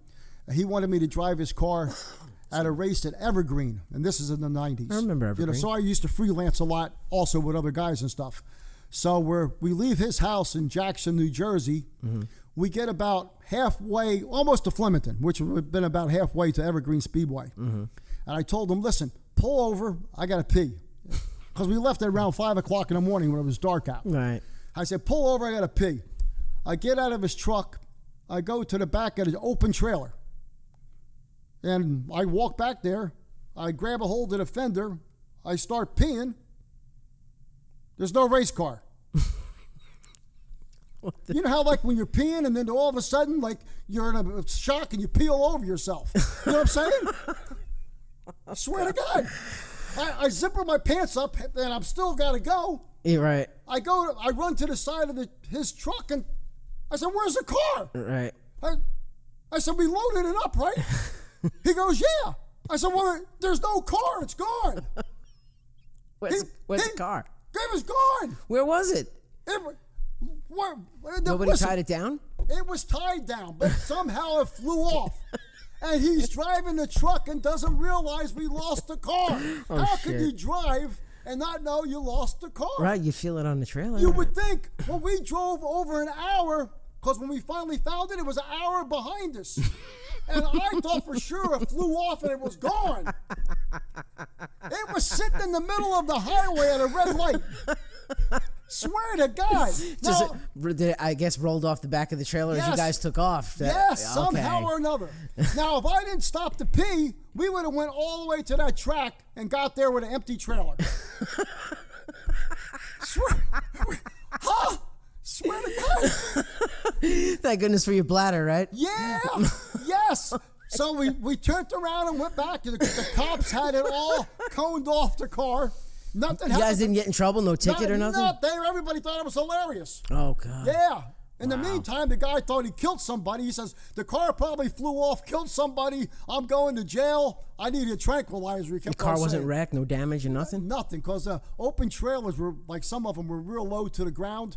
He wanted me to drive his car at a race at Evergreen, and this is in the 90s. I remember Evergreen. So I used to freelance a lot also with other guys and stuff. So we leave his house in Jackson, New Jersey. We get about halfway, almost to Flemington, which would have been about halfway to Evergreen Speedway. And I told him, listen, pull over, I got to pee. Because we left at around 5 o'clock in the morning when it was dark out. Right. I said, pull over, I got to pee. I get out of his truck. I go to the back of his open trailer. And I walk back there. I grab a hold of the fender. I start peeing. There's no race car. You know how like when you're peeing and then all of a sudden like you're in a shock and you pee all over yourself. You know what I'm saying? I swear to God. I zipper my pants up and I'm still got to go. Yeah, right. I run to the side of his truck and I said, where's the car? Right. I said, we loaded it up, right? He goes, yeah. I said, well, there's no car. It's gone. Where's the car? It was gone. Where was it? Nobody tied it down? It was tied down, but somehow it flew off. And he's driving the truck and doesn't realize we lost the car. How could you drive and not know you lost the car? Right, you feel it on the trailer. You would think, well, we drove over an hour, because when we finally found it, it was an hour behind us. And I thought for sure it flew off and it was gone. It was sitting in the middle of the highway at a red light. Swear to God. I guess rolled off the back of the trailer as you guys took off. Somehow or another. Now, if I didn't stop to pee, we would have went all the way to that track and got there with an empty trailer. Swear to God. Thank goodness for your bladder, right? Yeah. Yes. So we turned around and went back. The cops had it all coned off the car. Nothing happened. You guys didn't get in trouble? No ticket or nothing? Everybody thought it was hilarious. Oh, God. Yeah. In the meantime, the guy thought he killed somebody. He says, the car probably flew off, killed somebody. I'm going to jail. I need a tranquilizer. The car wasn't wrecked? No damage or nothing? Nothing, because open trailers were, like some of them were real low to the ground.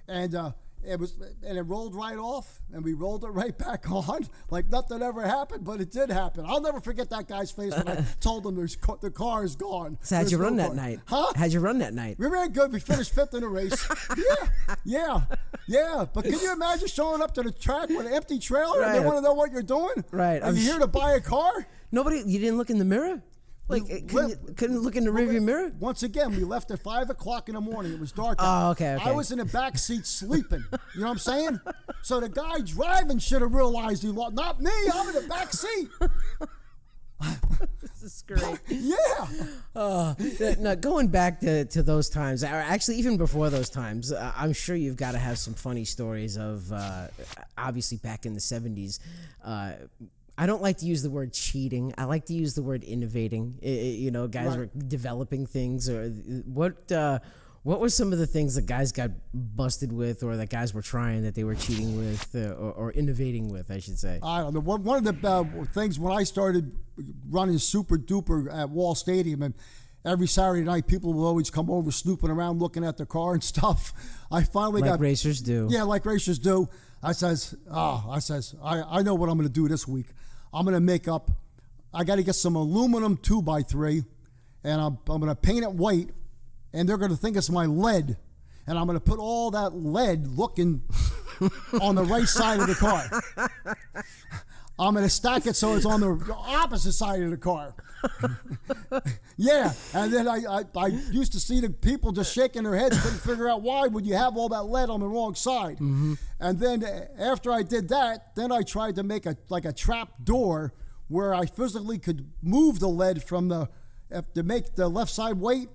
And it rolled right off, and we rolled it right back on, like nothing ever happened, but it did happen. I'll never forget that guy's face when I told him the car is gone. So how'd you run that night? Huh? How'd you run that night? We ran good. We finished fifth in the race. Yeah. But can you imagine showing up to the track with an empty trailer and they want to know what you're doing? Right. Are you here to buy a car? You didn't look in the mirror? Like, couldn't look in the rearview mirror? Once again, we left at 5 o'clock in the morning. It was dark out. Oh, okay. I was in the back seat sleeping. You know what I'm saying? So the guy driving should have realized he lost. Not me. I'm in the back seat. This is great. Yeah. Now, going back to those times, or actually even before those times, I'm sure you've got to have some funny stories of, obviously back in the 70s, I don't like to use the word cheating. I like to use the word innovating. Guys were developing things. Or what were some of the things that guys got busted with, or that guys were trying that they were cheating with, or innovating with, I should say? I don't know. One of the things when I started running Super Duper at Wall Stadium, and every Saturday night people would always come over snooping around looking at the car and stuff. I finally got racers do. Yeah, like racers do. I says, I know what I'm going to do this week. I'm going to make up. I got to get some aluminum 2x3, and I'm going to paint it white, and they're going to think it's my lead, and I'm going to put all that lead looking on the right side of the car. I'm going to stack it so it's on the opposite side of the car. Yeah, and then I used to see the people just shaking their heads, couldn't figure out why would you have all that lead on the wrong side. And then after I did that, then I tried to make a trap door where I physically could move the lead from to make the left side weight,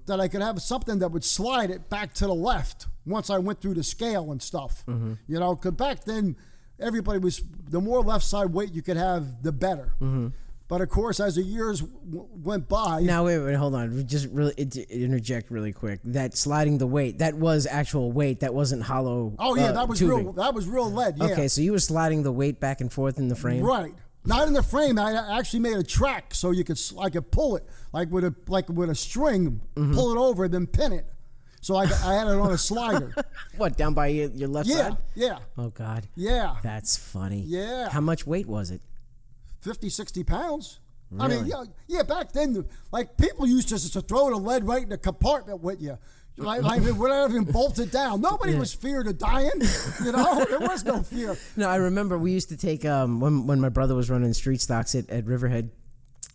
that I could have something that would slide it back to the left once I went through the scale and stuff. Because back then, everybody was, the more left side weight you could have, the better. Mm-hmm. But of course, as the years went by. Now wait, hold on. Just really interject really quick. That sliding the weight, that was actual weight. That wasn't hollow. Oh yeah, that was tubing. real. That was real lead. Yeah. Okay, so you were sliding the weight back and forth in the frame. Right. Not in the frame. I actually made a track so I could pull it like with a string, mm-hmm. pull it over, then pin it. So I had it on a slider. What, down by your left side? Yeah. Oh God. Yeah. That's funny. Yeah. How much weight was it? 50, 60 pounds. Really? I mean, yeah, back then, like, people used just to throw the lead right in the compartment with you. Like without even bolted down. Nobody was feared of dying. You know, there was no fear. No, I remember we used to take, when my brother was running street stocks at Riverhead,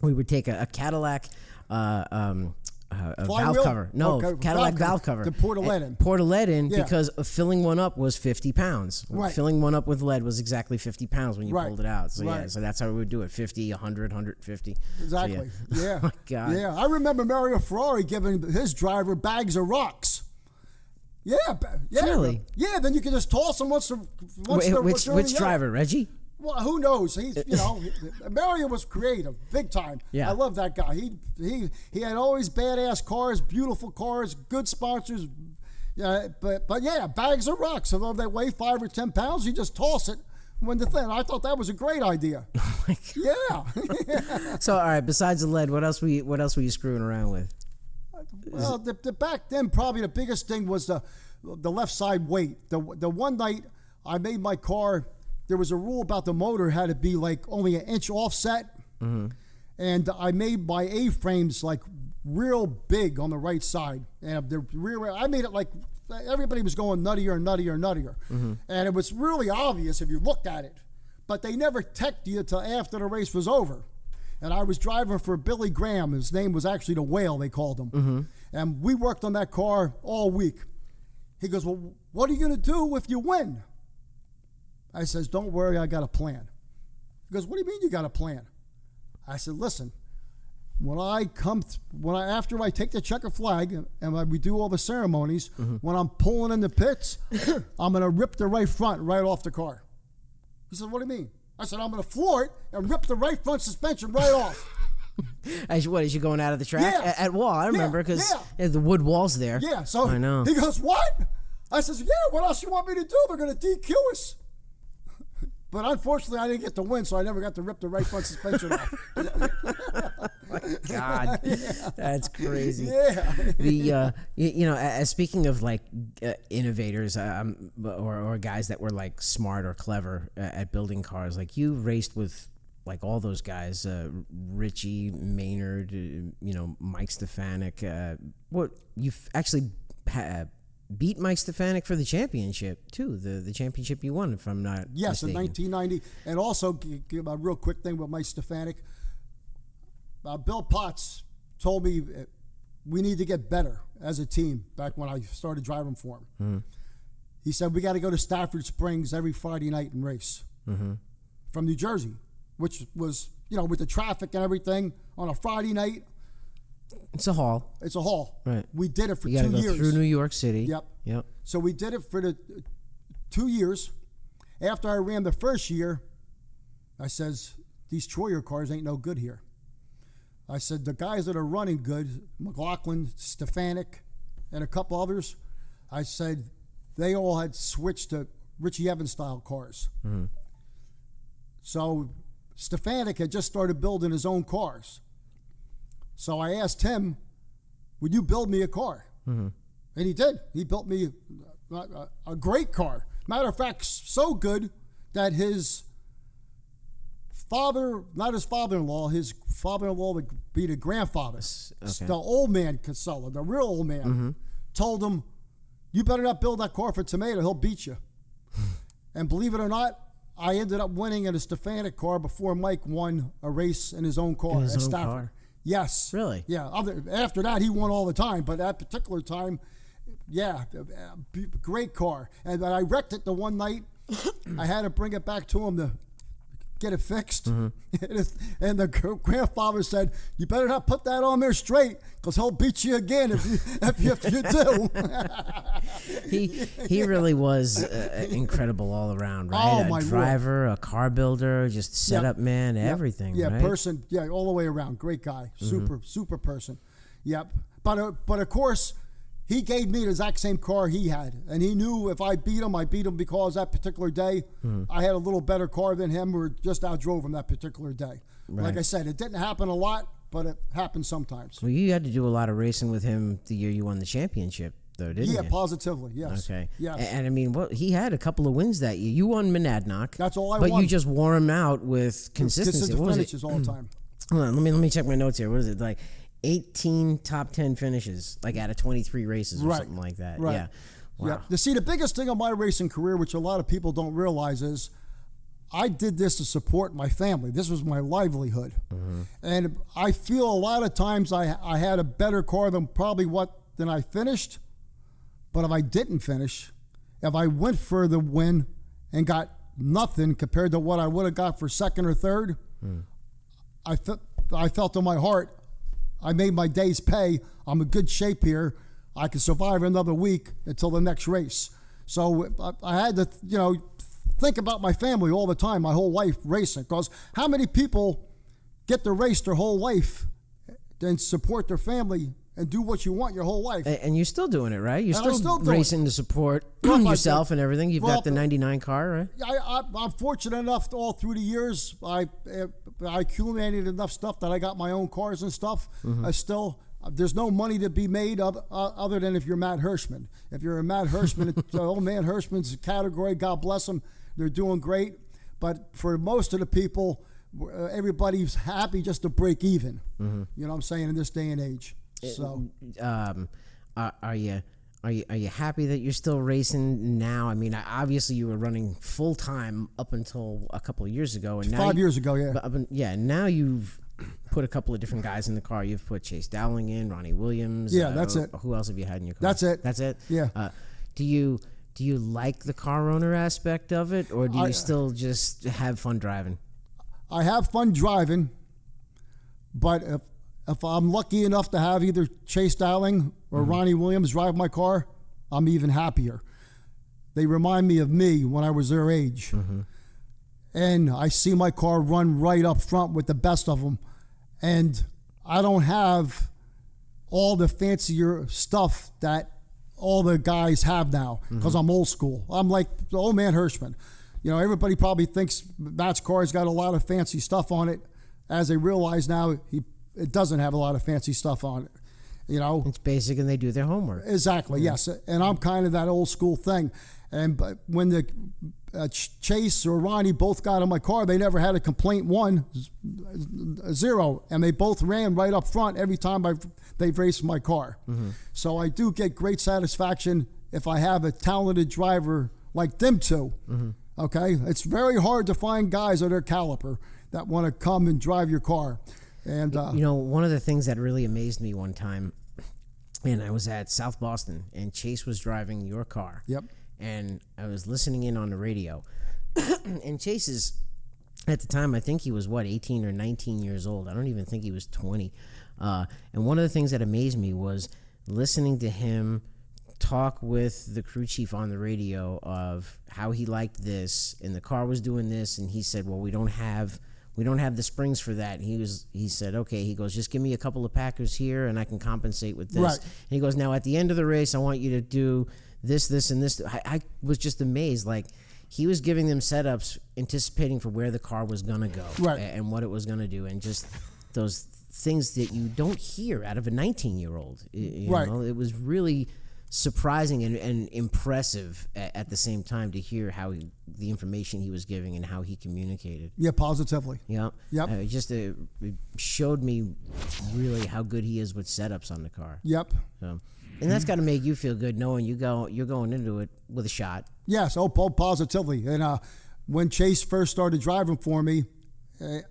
we would take a Cadillac, valve cover. No, okay, Cadillac valve cover. To pour the lead in. Pour the lead in because filling one up was 50 pounds. Right. Filling one up with lead was exactly 50 pounds when you pulled it out. So right. so that's how we would do it. 50, 100, 150. Exactly. So, yeah. Oh my God. Yeah. I remember Mario Ferrari giving his driver bags of rocks. Yeah. Really? Yeah, then you can just toss them which driver, Reggie? Well, who knows? He's, Mario was creative, big time. Yeah. I love that guy. He had always badass cars, beautiful cars, good sponsors. Yeah, but yeah, bags of rocks. So if they weigh 5 or 10 pounds, you just toss it. When the thing, I thought that was a great idea. Oh my God. Yeah. So all right, besides the lead, what else were you screwing around with? Well, the back then, probably the biggest thing was the left side weight. The one night I made my car. There was a rule about the motor had to be like only an inch offset. Mm-hmm. And I made my A-frames like real big on the right side. And the rear, I made it like everybody was going nuttier and nuttier and nuttier. Mm-hmm. And it was really obvious if you looked at it. But they never teched you until after the race was over. And I was driving for Billy Graham. His name was actually the Whale, they called him. Mm-hmm. And we worked on that car all week. He goes, well, what are you going to do if you win? I says, don't worry, I got a plan. He goes, what do you mean you got a plan? I said, listen, after I take the checker flag and we do all the ceremonies, mm-hmm. when I'm pulling in the pits, I'm going to rip the right front right off the car. He said, what do you mean? I said, I'm going to floor it and rip the right front suspension right off. As you going out of the track? Yeah. At wall, I remember, because the wood wall's there. Yeah, so I know. He goes, what? I says, yeah, what else you want me to do? They're going to DQ us. But unfortunately, I didn't get to win, so I never got to rip the right front suspension off. Oh my God, that's crazy. Yeah. As speaking of like innovators, or guys that were like smart or clever at building cars, like you raced with like all those guys, Richie, Maynard, Mike Stefanik. What you've actually beat Mike Stefanik for the championship too, the championship you won, if I'm not mistaken. In 1990. And also, give a real quick thing about Mike Stefanik. Bill Potts told me we need to get better as a team back when I started driving for him. Mm-hmm. He said we got to go to Stafford Springs every Friday night and race mm-hmm. from New Jersey, which was, with the traffic and everything on a Friday night. It's a haul. It's a haul. Right. We did it for 2 years. You got to go through New York City. Yep. So we did it for the 2 years. After I ran the first year, I says, these Troyer cars ain't no good here. I said, the guys that are running good, McLaughlin, Stefanik, and a couple others, I said, they all had switched to Richie Evans style cars. Mm-hmm. So Stefanik had just started building his own cars. So I asked him, would you build me a car? Mm-hmm. And he did. He built me a great car. Matter of fact, so good that his father-in-law would be the grandfather. Okay. The old man Casella, the real old man, mm-hmm. told him, you better not build that car for Tomaino, he'll beat you. And believe it or not, I ended up winning in a Stefanik car before Mike won a race in his own car at Stafford. Yes. Really? Yeah. After that, he won all the time. But that particular time, great car. And I wrecked it the one night. I had to bring it back to him to get it fixed. Mm-hmm. And the grandfather said, you better not put that on there straight because he'll beat you again if you do. he really was incredible all around, right? Oh, a driver, a car builder, just setup man, everything. Yeah, right? person. Yeah, all the way around. Great guy. Super person. Yep. But of course, he gave me the exact same car he had, and he knew if I beat him because that particular day I had a little better car than him, or just outdrove him that particular day. Right. Like I said, it didn't happen a lot, but it happened sometimes. Well, you had to do a lot of racing with him the year you won the championship, though, didn't you? Yeah, positively, yes. Okay. Yes. And I mean, he had a couple of wins that year. You won Monadnock. That's all I won. But you just wore him out with consistency. Consistent finishes all the time. Hold on, let me check my notes here. What is it, like 18 top 10 finishes, like out of 23 races or something like that? Right. Yeah. Wow. Yeah. See, the biggest thing of my racing career, which a lot of people don't realize, is I did this to support my family. This was my livelihood. And I feel a lot of times I had a better car than I finished. But if I didn't finish, if I went for the win and got nothing compared to what I would have got for second or third, I felt in my heart, I made my day's pay. I'm in good shape here. I can survive another week until the next race. So I had to, think about my family all the time, my whole life racing. Because how many people get to race their whole life and support their family and do what you want your whole life? And you're still doing it, right? You're still racing to support yourself and everything. You've got the 99 car, right? I'm fortunate enough all through the years. I accumulated enough stuff that I got my own cars and stuff. There's no money to be made other than if you're Matt Hirschman. If you're a Matt Hirschman, old man Hirschman's category, God bless them, they're doing great. But for most of the people, everybody's happy just to break even. You know what I'm saying, in this day and age. So, are you happy that you're still racing now? I mean, obviously you were running full time up until a couple of years ago, and now 5 years ago, yeah. Now you've put a couple of different guys in the car. You've put Chase Dowling in, Ronnie Williams. Yeah, that's it. Who else have you had in your car? That's it. That's it. Yeah. Do you like the car owner aspect of it, or do you still just have fun driving? I have fun driving, but if I'm lucky enough to have either Chase Dowling or Ronnie Williams drive my car, I'm even happier. They remind me of me when I was their age. And I see my car run right up front with the best of them. And I don't have all the fancier stuff that all the guys have now because I'm old school. I'm like the old man Hirschman. Everybody probably thinks Matt's car's got a lot of fancy stuff on it. As they realize now, it doesn't have a lot of fancy stuff on it. It's basic, and they do their homework. Exactly, yes. And I'm kind of that old school thing. But when the Chase or Ronnie both got in my car, they never had a complaint, 0, and they both ran right up front every time they've raced my car. So I do get great satisfaction if I have a talented driver like them two. Okay, it's very hard to find guys of their caliber that want to come and drive your car. And one of the things that really amazed me one time, and I was at South Boston, and Chase was driving your car. Yep. And I was listening in on the radio, and Chase is, at the time, I think he was 18 or 19 years old. I don't even think he was 20. And one of the things that amazed me was listening to him talk with the crew chief on the radio of how he liked this, and the car was doing this, and he said, well, we don't have the springs for that. He said, okay, he goes, just give me a couple of packers here and I can compensate with this. Right. And he goes, now at the end of the race, I want you to do this, and this. I was just amazed. Like, he was giving them setups, anticipating for where the car was going to go, right, and what it was going to do. And just those things that you don't hear out of a 19-year-old. Right. It was really surprising and impressive at the same time to hear how the information he was giving and how he communicated. Yeah, positively. Yep. It showed me really how good he is with setups on the car. Yep. So, and that's got to make you feel good knowing you're going into it with a shot. Yes, positively. And when Chase first started driving for me,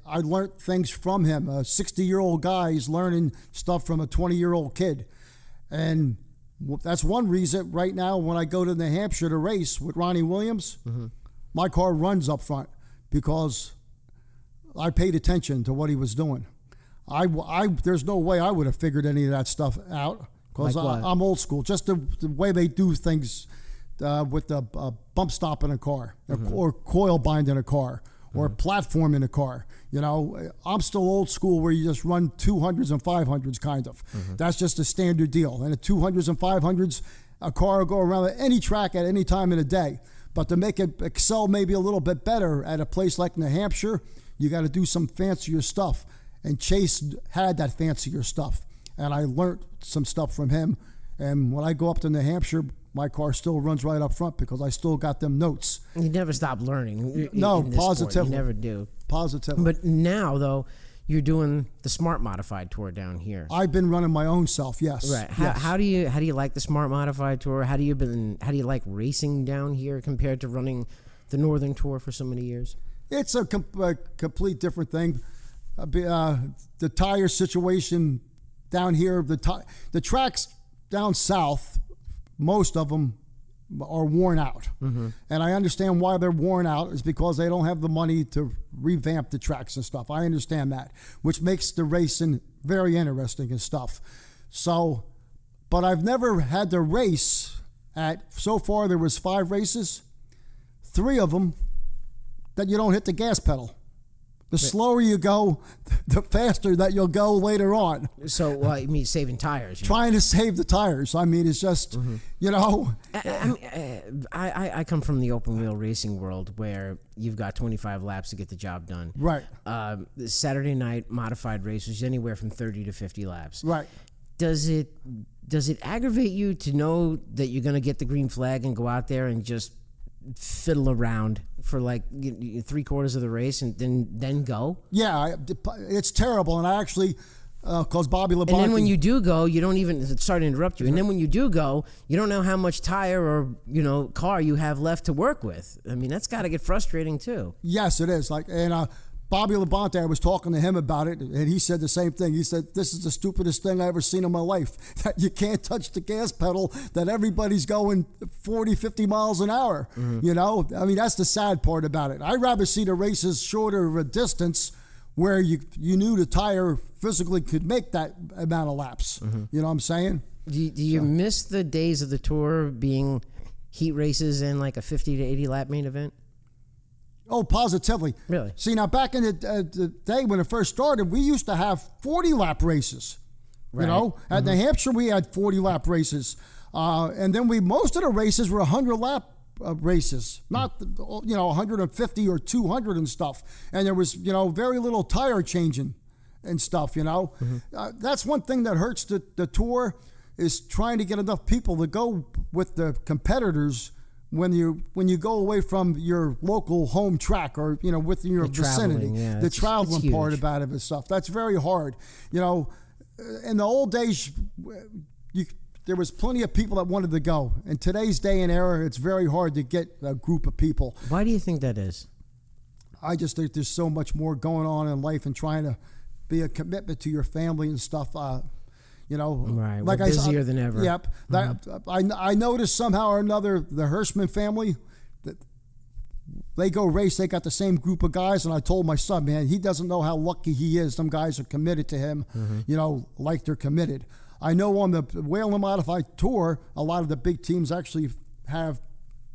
I learned things from him. A 60-year-old guy is learning stuff from a 20-year-old kid. And that's one reason right now when I go to New Hampshire to race with Ronnie Williams, my car runs up front because I paid attention to what he was doing. There's no way I would have figured any of that stuff out. Because I'm old school. Just the way they do things with the bump stop in a car, or coil bind in a car, or platform in a car. I'm still old school where you just run 200s and 500s kind of. That's just a standard deal. And at 200s and 500s, a car will go around at any track at any time in the day. But to make it excel maybe a little bit better at a place like New Hampshire, you got to do some fancier stuff. And Chase had that fancier stuff. And I learned some stuff from him. And when I go up to New Hampshire, my car still runs right up front because I still got them notes. You never stop learning. No, positively. You never do. Positively. But now, though, you're doing the Smart Modified Tour down here. I've been running my own self, yes. Right. Yes. How do you like the Smart Modified Tour? How do you like racing down here compared to running the Northern Tour for so many years? It's a complete different thing. The tire situation down here, the tracks down south, most of them are worn out. And I understand why they're worn out is because they don't have the money to revamp the tracks and stuff. I understand that, which makes the racing very interesting and stuff. So, but I've never had to race so far there was 5 races, 3 of them that you don't hit the gas pedal. The slower you go, the faster that you'll go later on. So, you mean saving tires? Trying to save the tires. I mean, it's just, I come from the open wheel racing world where you've got 25 laps to get the job done. Right. The Saturday night modified race was anywhere from 30 to 50 laps. Right. Does it aggravate you to know that you're going to get the green flag and go out there and just fiddle around for like 3/4 of the race and then go? Yeah, it's terrible. And I actually, because Bobby Labonte. And then when you do go, you don't even, sorry to interrupt you, and then when you do go, you don't know how much tire or, car you have left to work with. I mean, that's got to get frustrating too. Yes, it is. Bobby Labonte, I was talking to him about it, and he said the same thing. He said, this is the stupidest thing I ever seen in my life, that you can't touch the gas pedal, that everybody's going 40, 50 miles an hour. I mean, that's the sad part about it. I'd rather see the races shorter of a distance where you knew the tire physically could make that amount of laps. You know what I'm saying? Do you miss the days of the tour being heat races and like a 50 to 80 lap main event? Oh, positively. Really? See, now back in the day when it first started, we used to have 40-lap races. Right. At New Hampshire, we had 40-lap races. And then most of the races were 100-lap races, not 150 or 200 and stuff. And there was very little tire changing and stuff. That's one thing that hurts the tour is trying to get enough people to go with the competitors when you go away from your local home track or within your vicinity. The traveling part about it and stuff, that's very hard. In the old days, there was plenty of people that wanted to go. In today's day and era, it's very hard to get a group of people. Why do you think that is? I just think there's so much more going on in life and trying to be a commitment to your family and stuff. Right. Like busier than ever. Yep. I noticed somehow or another the Hirschman family, that they go race. They got the same group of guys, and I told my son, man, he doesn't know how lucky he is. Some guys are committed to him, like they're committed. I know on the Whelen Modified Tour, a lot of the big teams actually have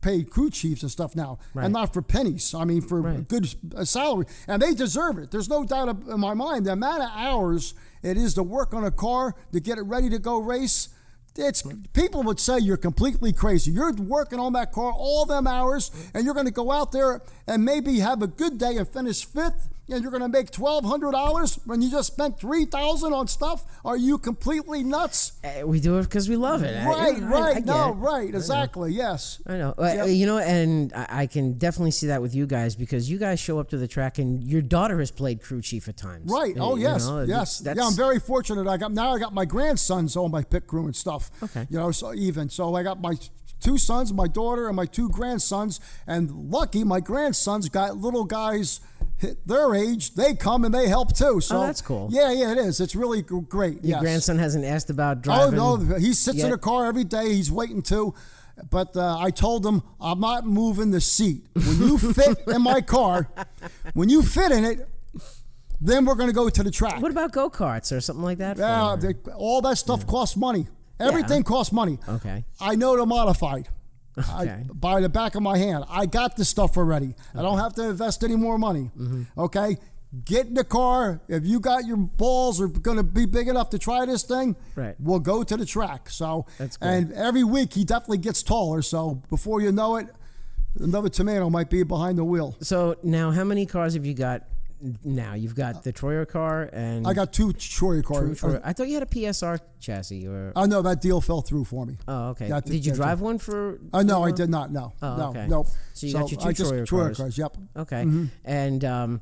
paid crew chiefs and stuff now, and not for pennies. I mean, for a good salary, and they deserve it. There's no doubt in my mind the amount of hours it is to work on a car to get it ready to go race. People would say you're completely crazy. You're working on that car all them hours, and you're going to go out there and maybe have a good day and finish 5th, and you're going to make $1,200 when you just spent $3,000 on stuff. Are you completely nuts? We do it because we love it. Right. Exactly. Yes. I know. And I can definitely see that with you guys because you guys show up to the track, and your daughter has played crew chief at times. Right. Yes. I'm very fortunate. I got my grandsons on my pit crew and stuff. Okay. So I got my 2 sons, my daughter, and my 2 grandsons, and lucky my grandsons got little guys hit their age, they come and they help too. So that's cool. Yeah, it is. It's really great. Your grandson hasn't asked about driving? Oh, no. He sits in a car every day. He's waiting to. But I told him, I'm not moving the seat. When you fit in my car, when you fit in it, then we're going to go to the track. What about go-karts or something like that? Yeah, all that stuff costs money. Everything costs money. Okay. I know the modified. Okay. By the back of my hand. I got this stuff already. I don't have to invest any more money. Okay? Get in the car. If you got your balls are going to be big enough to try this thing, we'll go to the track. So, that's cool. And every week he definitely gets taller. So before you know it, another Tomaino might be behind the wheel. So now, how many cars have you got now? You've got the Troyer car, and I got 2 Troyer cars. I thought you had a PSR chassis, or no, that deal fell through for me. Oh, okay. Did you drive one for? No, I did not. No, oh, okay. no. So you got your 2 Troyer cars. Yep. Okay, and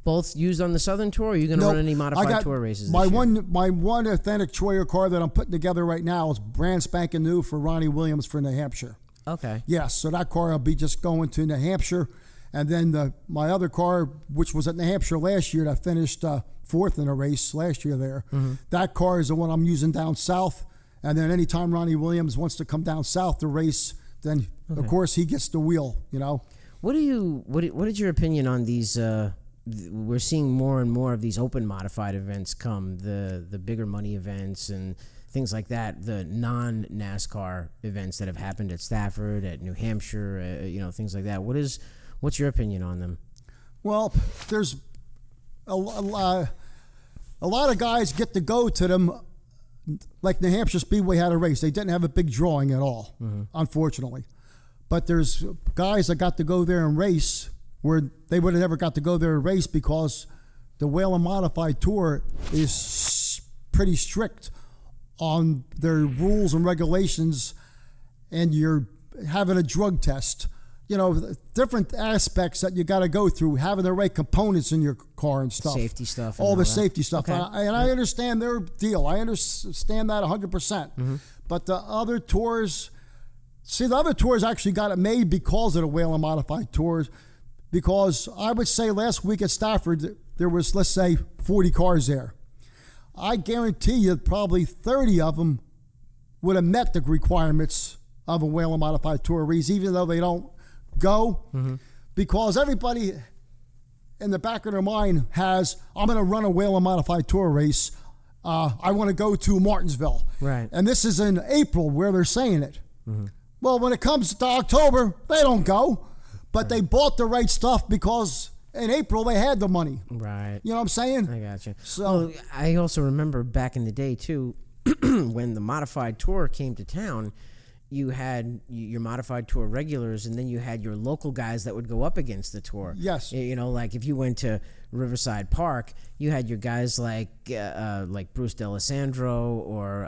both used on the Southern Tour. Or are you going to run any modified tour races? My one authentic Troyer car that I'm putting together right now is brand spanking new for Ronnie Williams for New Hampshire. Okay. Yes, so that car I'll be just going to New Hampshire, and then my other car, which was at New Hampshire last year, that finished 4th in a race last year there. That car is the one I'm using down south, and then anytime Ronnie Williams wants to come down south to race, then of course he gets the wheel. You know. What is your opinion on these? We're seeing more and more of these open modified events come, the bigger money events and things like that, the non-NASCAR events that have happened at Stafford, at New Hampshire, things like that. What's your opinion on them? Well, there's a lot of guys get to go to them, like New Hampshire Speedway had a race. They didn't have a big drawing at all, unfortunately. But there's guys that got to go there and race where they would have never got to go there and race because the Whelen Modified Tour is pretty strict on their rules and regulations, and you're having a drug test. Different aspects that you got to go through, having the right components in your car and stuff. Safety stuff. All the safety stuff. Okay. And I understand their deal. I understand that 100%. But the other tours, the other tours actually got it made because of the Whelen Modified Tours. Because I would say last week at Stafford, there was, let's say, 40 cars there. I guarantee you probably 30 of them would have met the requirements of a Whelen Modified Tour race, even though they don't go. Because everybody in the back of their mind has, I'm going to run a Whelen Modified Tour race. I want to go to Martinsville. Right. And this is in April where they're saying it. Well, when it comes to October, they don't go. But they bought the right stuff because in April they had the money. Right. You know what I'm saying? I got you. So I also remember back in the day too, when the modified tour came to town, you had your modified tour regulars, and then you had your local guys that would go up against the tour. Yes. Like if you went to Riverside Park, you had your guys like Bruce D'Alessandro or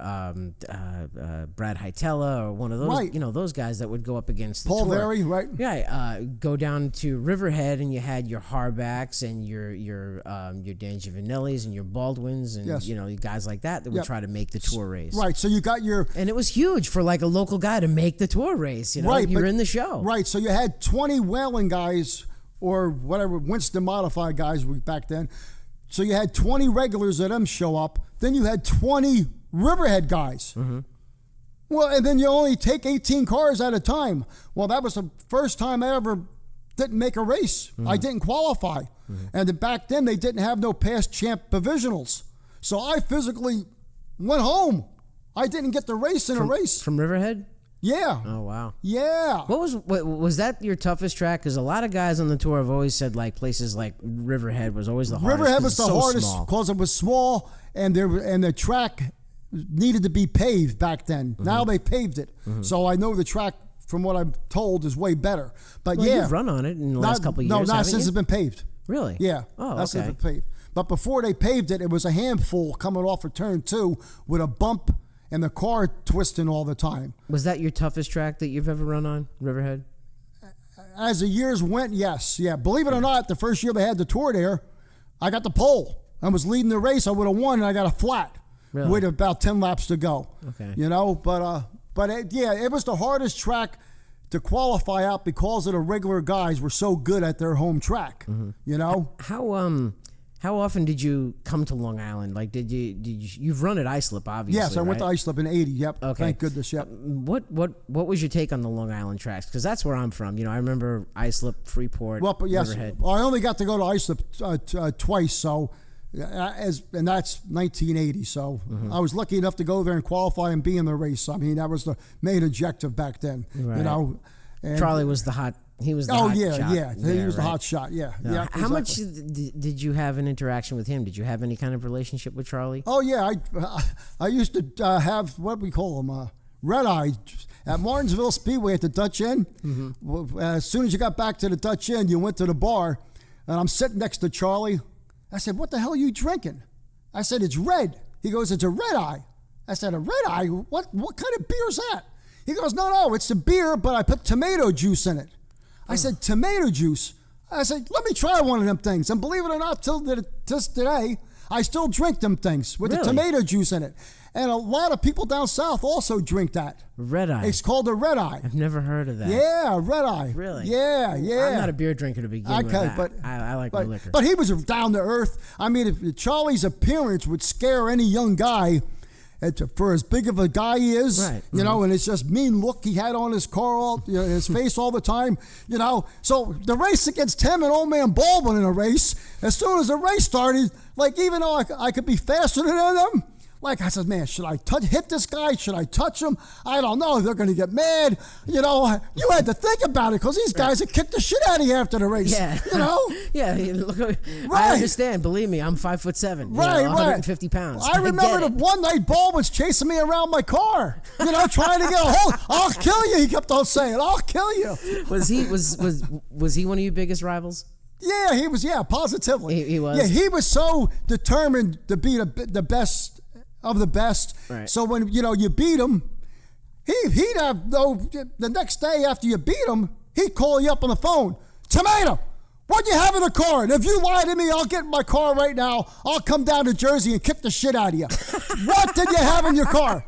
Brad Hytella or one of those, right. Those guys that would go up against the Paul tour. Very, right? Yeah, go down to Riverhead, and you had your Harbacks and your Dan Giovanellis and your Baldwins and guys like that would try to make the tour race. Right. So you got and it was huge for like a local guy to make the tour race. Right, you're in the show. Right. So you had 20 Whelen guys or whatever Winston modified guys back then. So you had 20 regulars of them show up. Then you had 20 Riverhead guys. Well, and then you only take 18 cars at a time. Well, that was the first time I ever didn't make a race. I didn't qualify. And then back then they didn't have no past champ provisionals. So I physically went home. I didn't get the race in a race. From Riverhead? Yeah. Oh, wow. Yeah. What was that your toughest track? Because a lot of guys on the tour have always said like places like Riverhead was always the hardest. Riverhead was the hardest because it was small and the track needed to be paved back then. Now they paved it. So I know the track, from what I'm told, is way better. But you've run on it in the last couple of years. No, not since it's been paved. Really? Yeah. Oh, that's since it's been paved. But before they paved it, it was a handful coming off of turn 2 with a bump and the car twisting all the time. Was that your toughest track that you've ever run on, Riverhead? As the years went, yes. Yeah. Believe it or not, the first year they had the tour there, I got the pole. I was leading the race. I would have won, and I got a flat with about 10 laps to go. Okay. But it was the hardest track to qualify out because of the regular guys were so good at their home track. How often did you come to Long Island? Like, you've run at Islip, obviously. Yes, I went to Islip in '80. Yep. Okay. Thank goodness. Yep. What was your take on the Long Island tracks? Because that's where I'm from. I remember Islip, Freeport, Riverhead. Well, I only got to go to Islip twice, so And that's 1980. So I was lucky enough to go there and qualify and be in the race. I mean, that was the main objective back then. Right. You know, and Charlie was the hot. He was the hot shot. He was the hot shot. Yeah. How much did you have an interaction with him? Did you have any kind of relationship with Charlie? Oh yeah, I used to have what we call him red eye at Martinsville Speedway at the Dutch Inn. As soon as you got back to the Dutch Inn, you went to the bar, and I'm sitting next to Charlie. I said, "What the hell are you drinking?" I said, "It's red." He goes, "It's a red eye." I said, "A red eye? What kind of beer is that?" He goes, No, it's a beer, but I put tomato juice in it. I said, "Tomato juice?" I said, "Let me try one of them things." And believe it or not, till today, I still drink them things with the tomato juice in it. And a lot of people down south also drink that. Red eye. It's called a red eye. I've never heard of that. Yeah, red eye. Really? Yeah. I'm not a beer drinker to begin with. But I like my liquor. But he was down to earth. I mean, if Charlie's appearance would scare any young guy, for as big of a guy he is, right. You know, and it's just mean look he had on his car, his face all the time, you know. So the race against him and old man Baldwin in a race, as soon as the race started, like even though I could be faster than them, like I said, man, should I hit this guy? Should I touch him? I don't know. They're going to get mad. You know, you had to think about it because these guys would kick the shit out of you after the race. Yeah. You know? Yeah. Look, I understand. Believe me, I'm 5'7". Right, 150 pounds. I remember the one night Baldwin's chasing me around my car, you know, trying to get a hold. "I'll kill you," he kept on saying. "I'll kill you." Was he one of your biggest rivals? Yeah, he was. Yeah, positively. He was. Yeah, he was so determined to be the best of the best. Right. So when you beat him, he'd have the next day after you beat him, he'd call you up on the phone. "Tomaino, what do you have in the car? And if you lie to me, I'll get in my car right now. I'll come down to Jersey and kick the shit out of you." What did you have in your car?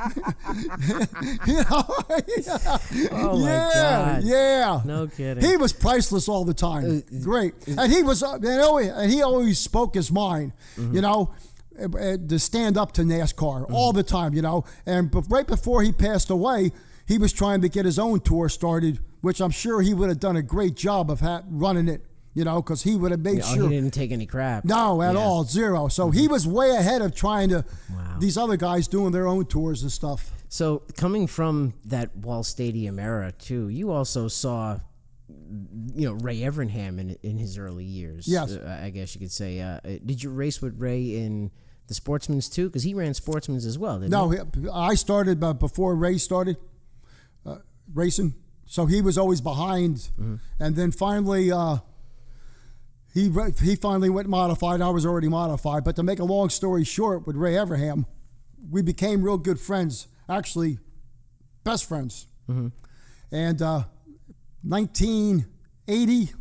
Oh my God. Yeah. No kidding. He was priceless all the time. Great. And he was, and he always spoke his mind, you know, to stand up to NASCAR all the time, you know. And right before he passed away, he was trying to get his own tour started, which I'm sure he would have done a great job of running it, you know, because he would have made sure. He didn't take any crap. No, at all, zero. So he was way ahead of trying to, these other guys doing their own tours and stuff. So coming from that Wall Stadium era too, you also saw, Ray Evernham in his early years. Yes. I guess you could say. Did you race with Ray in the Sportsman's too? Because he ran Sportsman's as well, didn't he? No, I started before Ray started racing. So he was always behind. And then finally, he finally went modified. I was already modified. But to make a long story short, with Ray Evernham, we became real good friends. Actually, best friends. And 1980,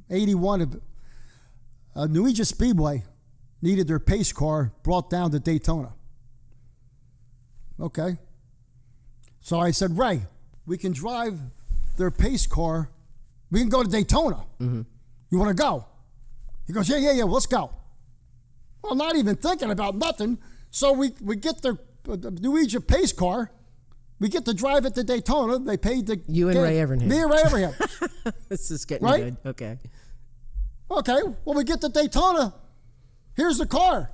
81, New Egypt Speedway needed their pace car brought down to Daytona. Okay. So I said, "Ray, we can drive their pace car. We can go to Daytona. You want to go?" He goes, yeah, let's go. Well, not even thinking about nothing. So we get the New Egypt pace car. We get to drive it to Daytona. They paid the... You and Ray Evernham. Me and Ray Evernham. This is getting right? good. Okay. Well, we get to Daytona. Here's the car.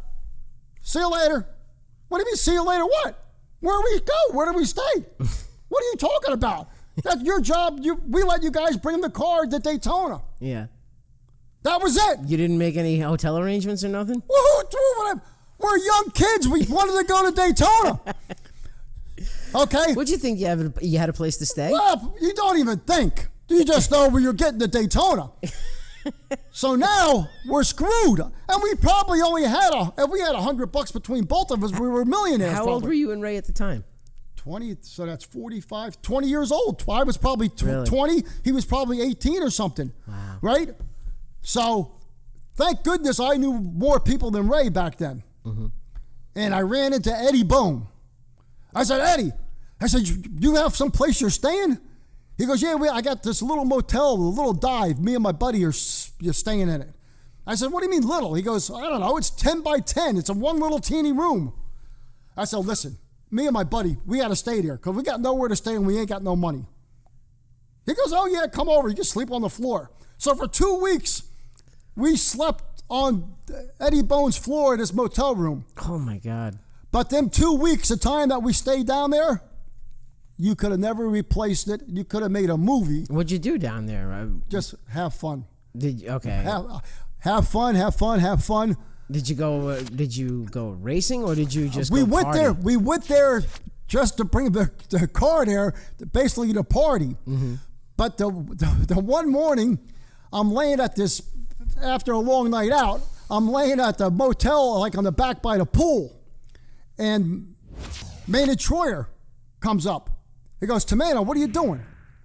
See you later. What do you mean, see you later what? Where do we go? Where do we stay? What are you talking about? That's your job. We let you guys bring the car to Daytona. Yeah. That was it. You didn't make any hotel arrangements or nothing? We're young kids. We wanted to go to Daytona. Okay. What'd you think? You had a place to stay? Well, you don't even think. You just know where you're getting to Daytona. So now we're screwed. And we probably only had if we had $100 between both of us, we were millionaires. How old were you and Ray at the time? 20, so that's 45, 20 years old. I was probably 20. Really? He was probably 18 or something. Wow. Right? So thank goodness I knew more people than Ray back then. And I ran into Eddie Bone. I said, "Eddie," "you have some place you're staying?" He goes, "Yeah, I got this little motel, a little dive. Me and my buddy are staying in it." I said, "What do you mean little?" He goes, "I don't know. It's 10 by 10. It's a one little teeny room." I said, "Listen, me and my buddy, we got to stay there because we got nowhere to stay and we ain't got no money." He goes, "Oh, yeah, come over. You can sleep on the floor." So for 2 weeks, we slept on Eddie Bone's floor in his motel room. Oh my God. But them 2 weeks of time that we stayed down there, you could have never replaced it. You could have made a movie. What'd you do down there? Just have fun. Okay. Have fun. Did you go racing, or did you just we go went party? there. We went there just to bring the car there, basically to party. Mm-hmm. But the one morning, I'm laying at this, after a long night out, I'm laying at the motel, like on the back by the pool. And Maynard Troyer comes up. He goes, Tomaino, what are you doing?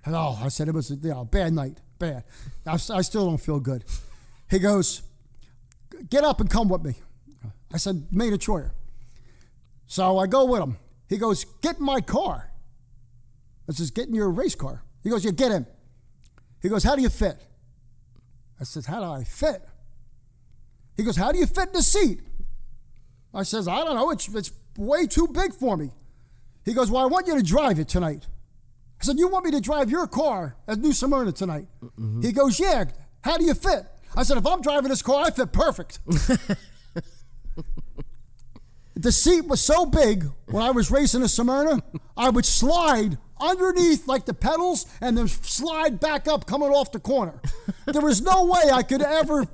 Oh, I said, it was a bad night, bad. I still don't feel good. He goes, get up and come with me. I said, Maynard Troyer. So I go with him. He goes, get in my car. I says, get in your race car. He goes, yeah, get in. He goes, how do you fit? I said, how do I fit? He goes, how do you fit in the seat? I says, I don't know, it's way too big for me. He goes, well, I want you to drive it tonight. I said, you want me to drive your car at New Smyrna tonight? Mm-hmm. He goes, yeah, how do you fit? I said, if I'm driving this car, I fit perfect. The seat was so big, when I was racing in Smyrna, I would slide underneath like the pedals and then slide back up coming off the corner. There was no way I could ever,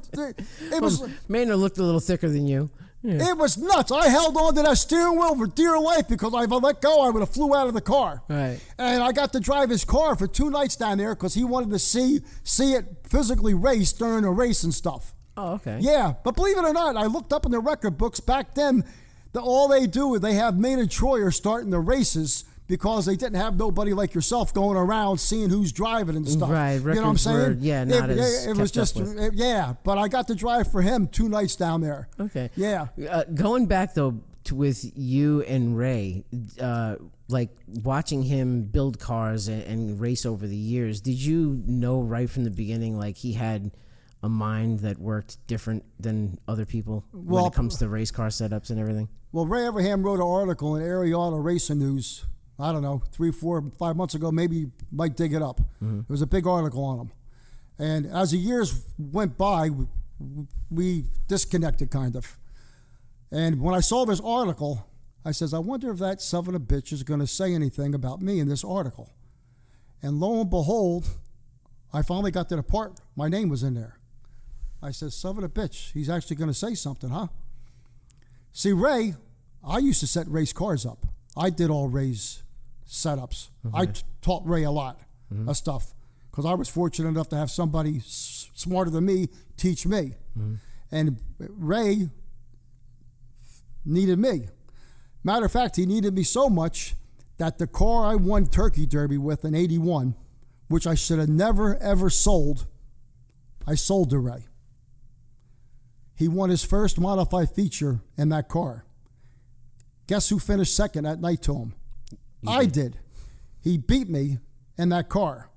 Maynard looked a little thicker than you. Yeah. It was nuts. I held on to that steering wheel for dear life, because if I let go, I would have flew out of the car. Right. And I got to drive his car for 2 nights down there because he wanted to see it physically race during a race and stuff. Oh, okay. Yeah, but believe it or not, I looked up in the record books back then. All they do is they have Maynard Troyer starting the races because they didn't have nobody like yourself going around seeing who's driving and stuff. Right, you know what I'm saying? Not as it was just but I got to drive for him 2 nights down there. Okay. Yeah. Going back though with you and Ray, like watching him build cars and race over the years, did you know right from the beginning like he had a mind that worked different than other people when it comes to race car setups and everything? Well, Ray Everham wrote an article in Ariana Racing News, I don't know, 3, 4, 5 months ago, maybe might dig it up. Mm-hmm. It was a big article on him. And as the years went by, we disconnected kind of. And when I saw this article, I says, I wonder if that son of a bitch is going to say anything about me in this article. And lo and behold, I finally got to the part, my name was in there. I said, son of a bitch, he's actually going to say something, huh? See, Ray, I used to set race cars up. I did all Ray's setups. Okay. I taught Ray a lot of stuff because I was fortunate enough to have somebody smarter than me teach me. Mm-hmm. And Ray needed me. Matter of fact, he needed me so much that the car I won Turkey Derby with in '81, which I should have never, ever sold, I sold to Ray. He won his first modified feature in that car. Guess who finished second that night to him? I did. He beat me in that car.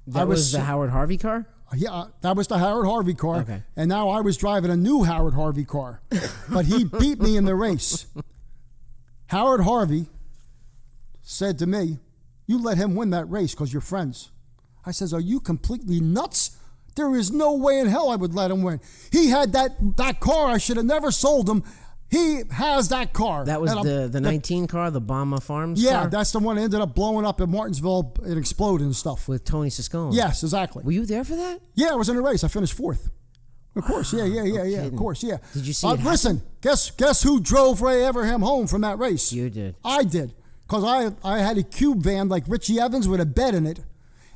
That was the Howard Harvey car? Yeah, that was the Howard Harvey car. Okay. And now I was driving a new Howard Harvey car. But he beat me in the race. Howard Harvey said to me, you let him win that race because you're friends. I says, are you completely nuts? There is no way in hell I would let him win. He had that car. I should have never sold him. He has that car. That was the 19 car, the Bama Farms car? Yeah, that's the one that ended up blowing up in Martinsville and exploding and stuff. With Tony Siscone? Yes, exactly. Were you there for that? Yeah, I was in the race. I finished 4th. Of course, yeah, of course, yeah. Did you see it listen, guess who drove Ray Everham home from that race? You did. I did, because I had a cube van like Richie Evans with a bed in it,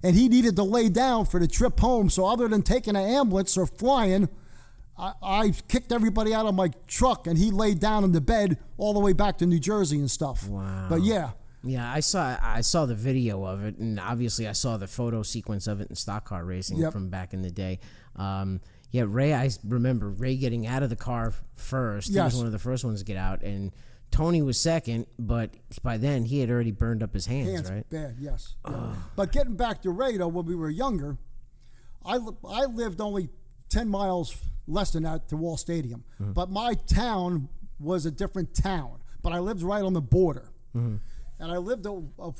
and he needed to lay down for the trip home, so other than taking an ambulance or flying, I kicked everybody out of my truck, and he laid down in the bed all the way back to New Jersey and stuff. Wow. But yeah. Yeah, I saw the video of it, and obviously I saw the photo sequence of it in stock car racing from back in the day. Yeah, Ray, I remember Ray getting out of the car first. Yes. He was one of the first ones to get out, and Tony was second, but by then he had already burned up his hands, right? Bad, yes. Yeah. But getting back to Ray, though, when we were younger, I lived only 10 miles less than that to Wall Stadium. Mm-hmm. But my town was a different town, but I lived right on the border. Mm-hmm. And I lived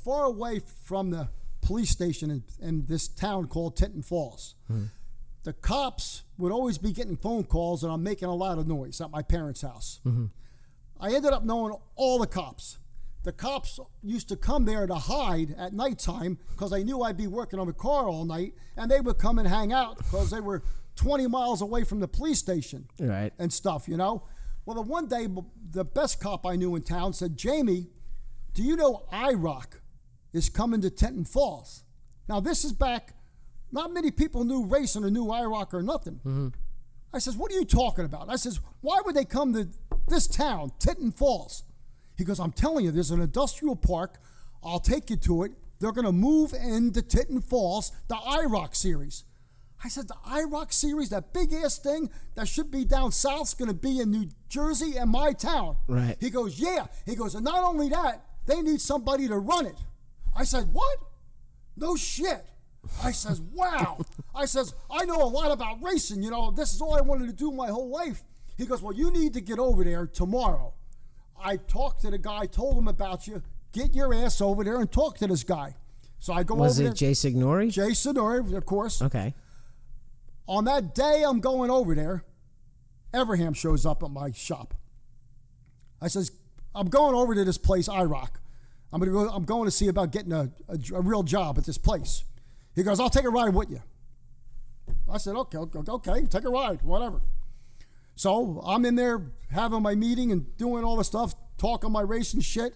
far away from the police station in this town called Tinton Falls. Mm-hmm. the cops would always be getting phone calls and I'm making a lot of noise at my parents' house. Mm-hmm. I ended up knowing all the cops. The cops used to come there to hide at nighttime because they knew I'd be working on the car all night, and they would come and hang out because they were 20 miles away from the police station, right, and stuff, you know. Well, the one day, the best cop I knew in town said, "Jamie, do you know IROC is coming to Tenton Falls?" Now, this is back, not many people knew racing or knew IROC or nothing. Mm-hmm. I says, "What are you talking about?" I says, "Why would they come to this town, Tenton Falls?" He goes, "I'm telling you, there's an industrial park. I'll take you to it. They're going to move into Tenton Falls, the IROC series." I said, "The IROC series, that big-ass thing that should be down south, is going to be in New Jersey and my town." Right. He goes, "Yeah." He goes, "And not only that, they need somebody to run it." I said, "What? No shit." I says, "Wow." I says, "I know a lot about racing. You know, this is all I wanted to do my whole life." He goes, "Well, you need to get over there tomorrow. I talked to the guy, told him about you. Get your ass over there and talk to this guy." So I go over there. Was it Jay Signori? Jay Signori, of course. Okay. On that day I'm going over there, Everham shows up at my shop. I says, "I'm going over to this place, IROC. I'm going to see about getting a real job at this place." He goes, "I'll take a ride with you." I said, okay, take a ride, whatever. So I'm in there having my meeting and doing all the stuff, talking my racing shit,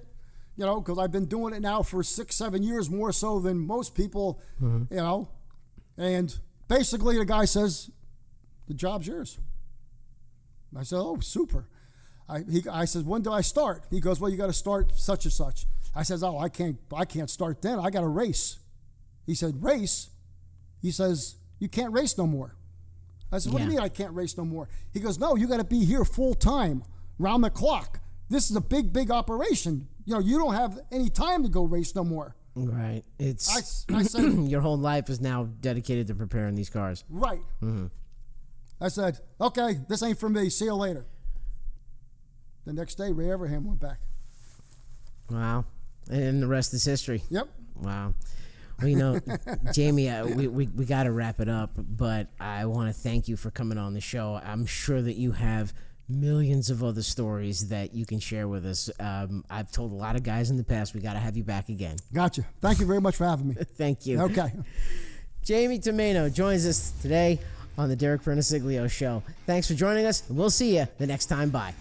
you know, because I've been doing it now for 6-7 years, more so than most people, you know. And basically the guy says, "The job's yours." I said, "Oh, super." I said, "When do I start?" He goes, "Well, you got to start such and such." I says, "Oh, I can't start then. I got to race." He said, "Race?" He says, "You can't race no more." I said, "What do you mean I can't race no more?" He goes, "No, you got to be here full time, round the clock. This is a big operation. You know, you don't have any time to go race no more." Right. It's I said, your whole life is now dedicated to preparing these cars. Right. Mm-hmm. I said, "Okay, this ain't for me. See you later." The next day, Ray Everham went back. Wow. And the rest is history. Yep. Wow. Well, you know, Jamie, we got to wrap it up, but I want to thank you for coming on the show. I'm sure that you have millions of other stories that you can share with us. I've told a lot of guys in the past, we got to have you back again. Gotcha. Thank you very much for having me. Thank you. Okay. Jamie Tomaino joins us today on the Derek Pernesiglio Show. Thanks for joining us, and we'll see you the next time. Bye.